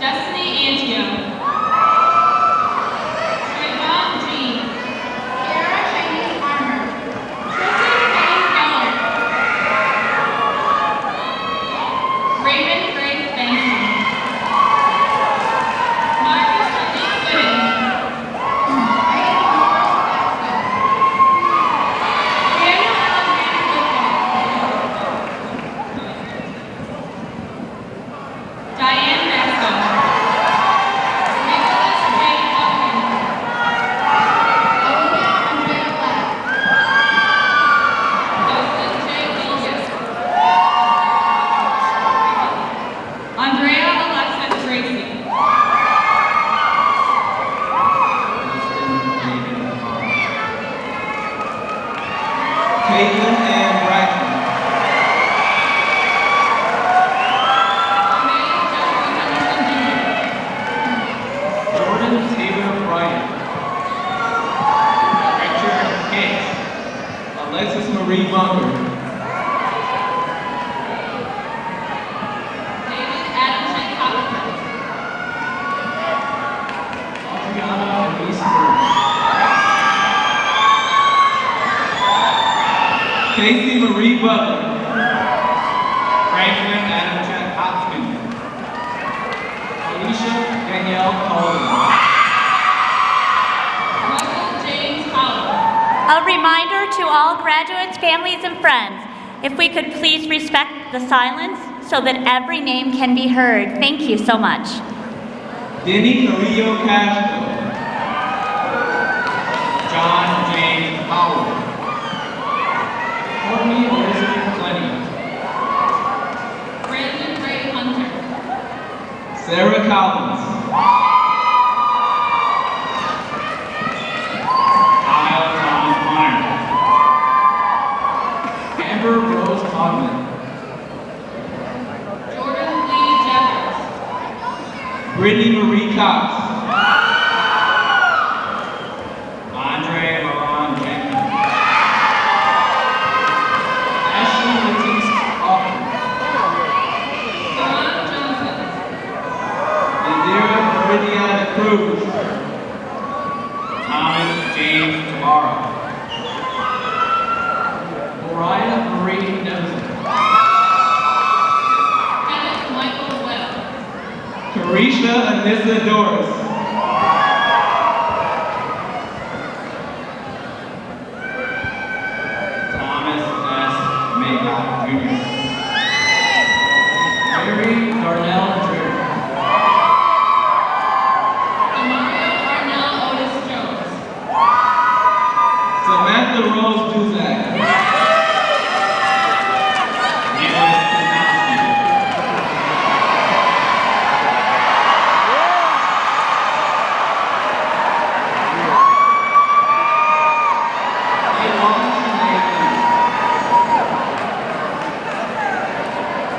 Destiny Antio. Trayvon Jean. Kara Chinese Armor. Tristan Faye Geller. Raymond Grace Benson. Marcus Malik Whitten. Daniel Alexander Lopez. Diane Vasco. Nicholas J. Upton. Olivia Andrea Black. Dustin J. Gilgis. Andrea Alexis Gracie. Caitlin Ann Brackman. Jordan Taylor Bryant. Richard Hicks. Alexis Marie Bunker. David Adam Shankowski. Adriana Elise Burke. Casey Marie Butler. Franklin Adam Jack Hopkins. Alicia Danielle Coleman. Michael James Howell. A reminder to all graduates, families, and friends, if we could please respect the silence so that every name can be heard. Thank you so much. Denny Carrillo Castro. John James Howard. Courtney Elizabeth Plenty. Brandon Ray Hunter. Sarah Collins. Kyle Thomas Meyer. Amber Rose Cogman. Jordan Lee Jeffers. Brittany Marie Cox. Andre Laurent Jenkins. Ashley Matisse Hoffman. Ron Johnson. Indira Meridiana Cruz. Thomas James Tomorrow. Mariah Marie Nelson. Kenneth Michael Webb. Carisha Anissa Doris. Thomas S. Maycock Jr. Mary Darnell Drew. Demario Arnell Otis Jones. Samantha Rose Duzak. Nicholas Kanowski.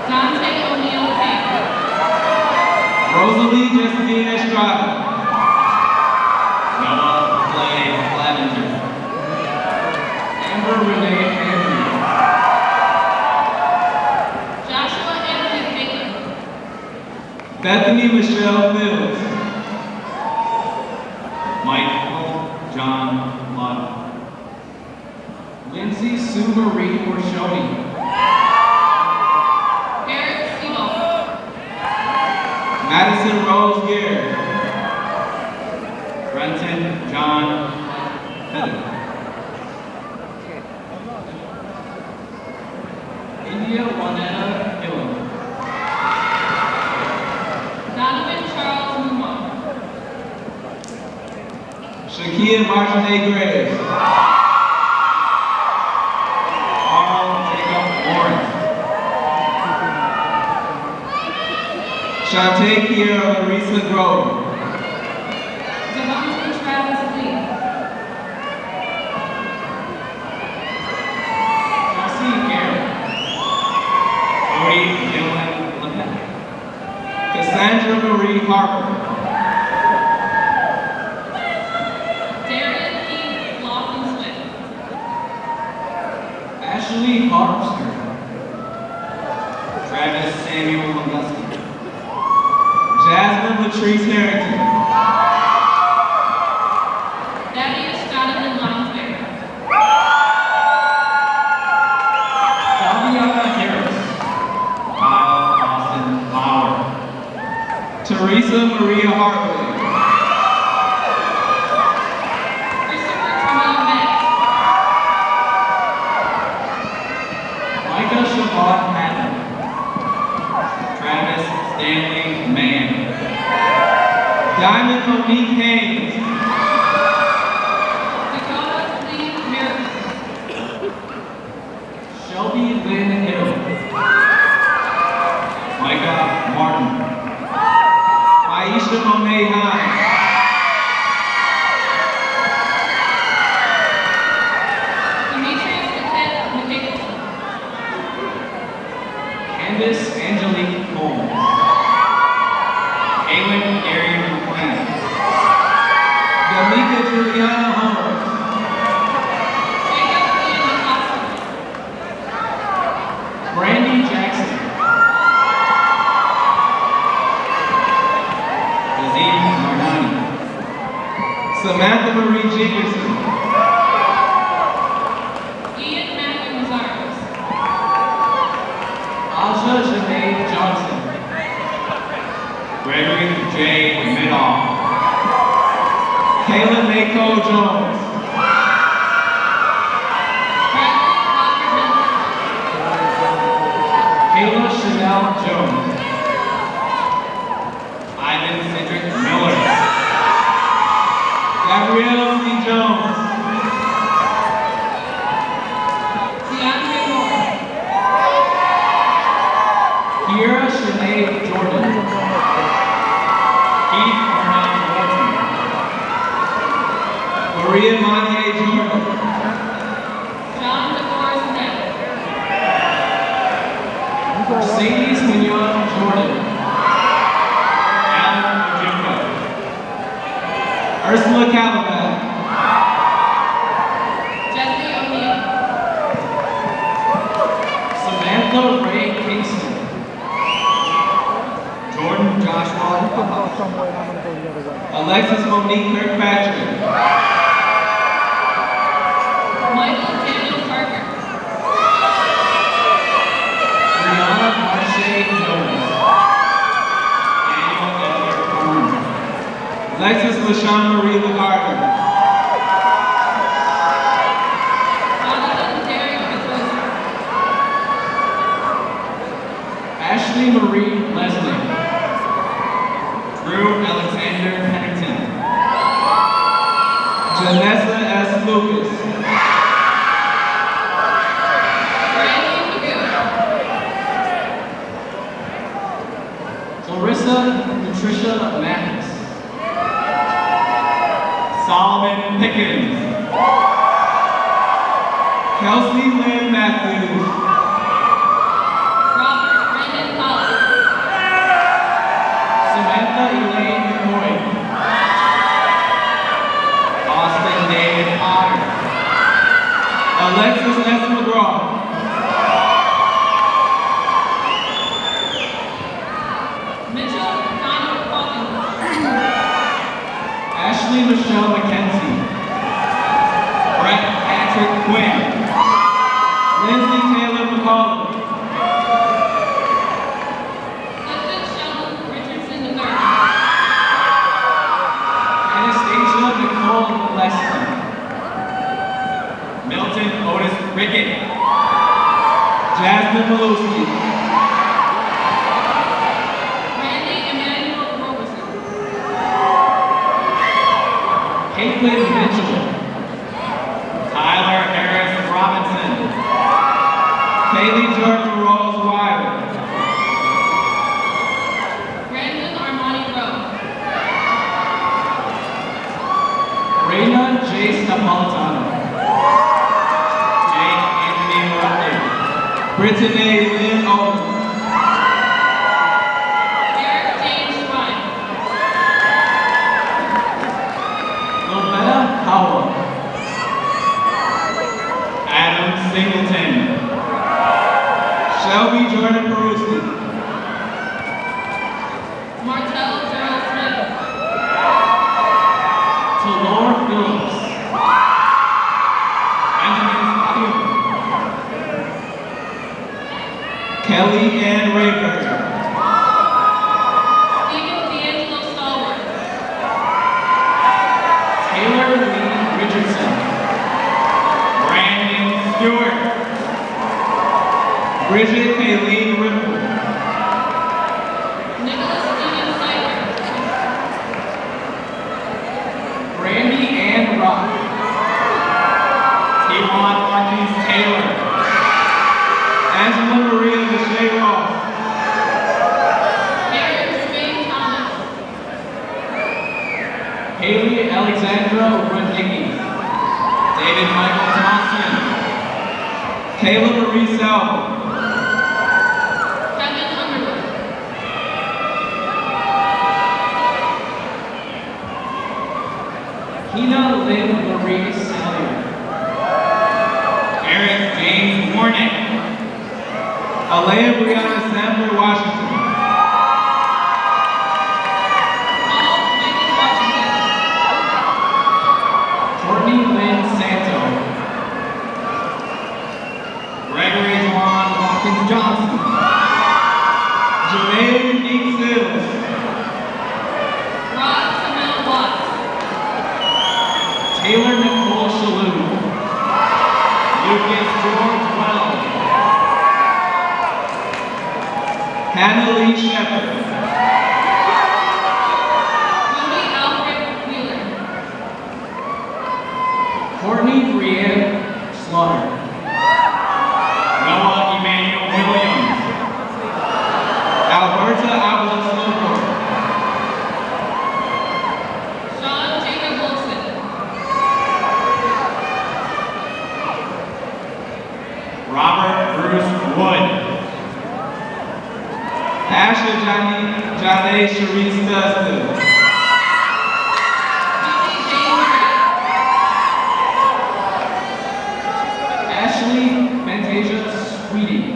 Dante O'Neill King. Rosalie Justine Estrada. Noah Clay Flavinger. Amber Renee Andrews. Joshua Anthony Baker. Bethany Michelle Mills. Michael John Lotto. Lindsay Sue Marie Orshoni. Eric Siegel. Madison Rose Gear. Brenton John Fedder. India Juanetta Gillen. Donovan Charles Muma. Shakia Martin Graves. Carl Jacob Lawrence. Shantae Kiera Larissa Grove. Devontae Travis Lee. Chelsea Garrett. Cody Dylan Lemon. Cassandra Marie Harper. Darian Keith Lawson Swift. Ashley Harpster. Travis Samuel Augusta. Jasmine Latrice Harrington. Thaddeus Donovan Lonsberry. Fabiana Harris. Kyle Austin Lauer. Teresa Maria Hartley. Christopher Camille Mack. Micah Siobhan Hatton. Travis Stanley Mann. Diamond Monique Haynes. Dakota Lee Miracle. Shelby Lynn Hill. Micah Martin. Aisha Monet Hines. Demetrius Nicholson. Candace Angelique Holmes. Kaylin Gary McLean. Damika Juliana Holmes. Jacob Ian McCausland. Brandy Jackson. Azim Marnani. Samantha Marie Jacobson. Ian Matthew Mazaris. Aja Janae Johnson. Gregory J. Midoff. Kayla Mako Jones. Kayla Chanel Jones. Ivan Cedric Miller. Gabrielle C. Jones. DeAndre Moore. Kiera Shanae Jordan. Keith Arnon Morton. Maria Monnier Jordan. John DeForest Neff. Mercedes Mignon Jordan. Alan Ojimbo. Ursula Calaban. Jesse O'Neill. Samantha Ray Kingston. Jordan Joshua. Alexis Monique Kirkpatrick. Michael Daniel Parker. Brianna Marche Jones. Daniel Edward Horn. Alexis LaShawn Marie Lagarde. Jonathan Derek Petrosi. Ashley Marie Leslie. Drew Alexander Pennington. Janessa S. Lucas. Brandy Magoo. Clarissa Patricia Mathis. Solomon Pickens. Kelsey Lynn Matthews. Robert Brendan Collins. Samantha Elaine McCoy. Austin David Otter. Alexis S. McGraw. Mitchell Donald Falkenberg. Ashley Michelle McKenzie. Brett Patrick Quinn. Lindsay Taylor McCollum. Clifton Sheldon Richardson III. Anastasia Nicole Leslie. Milton Otis Rickett. Jasmine Maluski. Randy Emmanuel Roberson. Caitlin Mitchell. Tyler Harris Robinson. Kaylee Jordan Rose Wilder. Brandon Armani Rowe. Reina J. Napolitano. Jake Anthony Rutledge. Brittany Lynn Owen. Eric James Schwein. Loretta Howell. Adam Singleton. Shelby Jordan Peruski. Martel Bridget Kayleen Ripple. Nicholas Steven Snyder. Brandy Ann Rock. Tavon Marquise Taylor. Angela Maria Michelle Ross. Aaron Swain Thomas. Haley Alexandra Rudnicki. David Michael Thompson. Kayla Marie Salvo. Kevin Underwood. Kina Lynn Marie Salyer. Eric James Warnick. Alea Brianna Samuel Washington. Paul Michael Washington. Courtney Lynn Santo. Gregory Juan Watkins Johnson. Jermaine Unique Sills. Rod Camille Watts. Taylor Nicole Shalhoub. Lucas George Wells. Hannah Lee Shepherd. Cody Alfred Wheeler. Courtney Brienne Slaughter. Noah Emmanuel Williams. Alberta Avila Snowboard. Sean Jacob Wilson. Robert Bruce Wood. Ashley Janae Sharice Dustin. Ashley Fantasia Sweetie.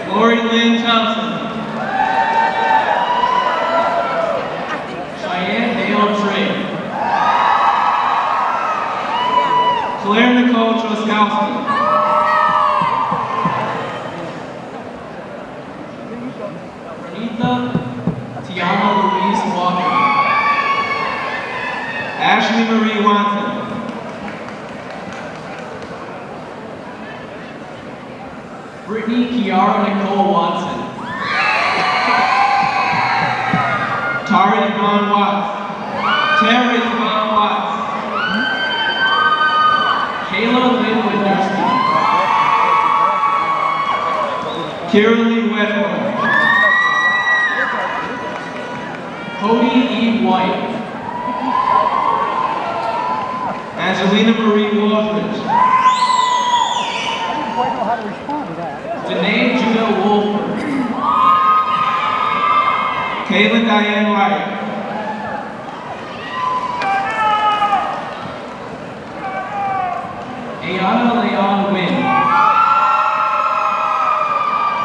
Lori Lynn Thompson. Cheyenne Dale Trey. Claire Nicole Troskowski. Renita Tiana Louise Walker. Ashley Marie Watson. Brittany Kiara Nicole Watson. Tari Yvonne Watts. Terry Yvonne Watts. Kayla Lynn Widerski. Kiralee Wetmore. Cody E. White. Angelina Marie Waldridge. Janae Judah Wolford. Kayla Diane Wright. Ayana Leon Wynn.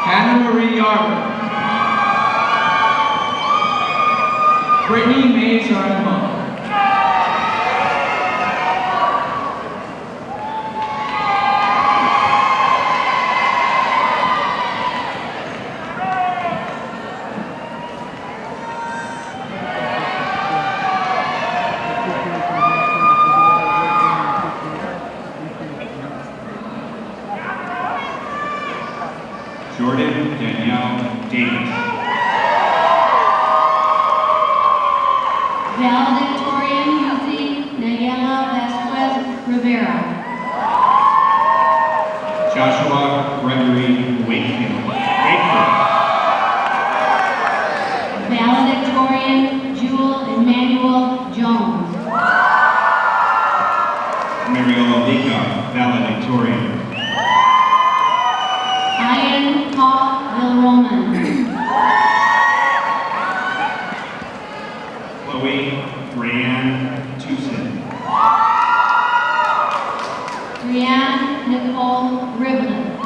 Hannah Marie Yarber. Brittany May Zarnmo. Jordan Danielle Davis. Valedictorian Yuzi Nayela Vasquez Rivera. Joshua Gregory Wakefield. Valedictorian Jewel Emmanuel Jones. Mariola Lica, valedictorian. Ian Paul Vilroman. Chloe Brianne Tucson. Brianne Nicole Rivlin.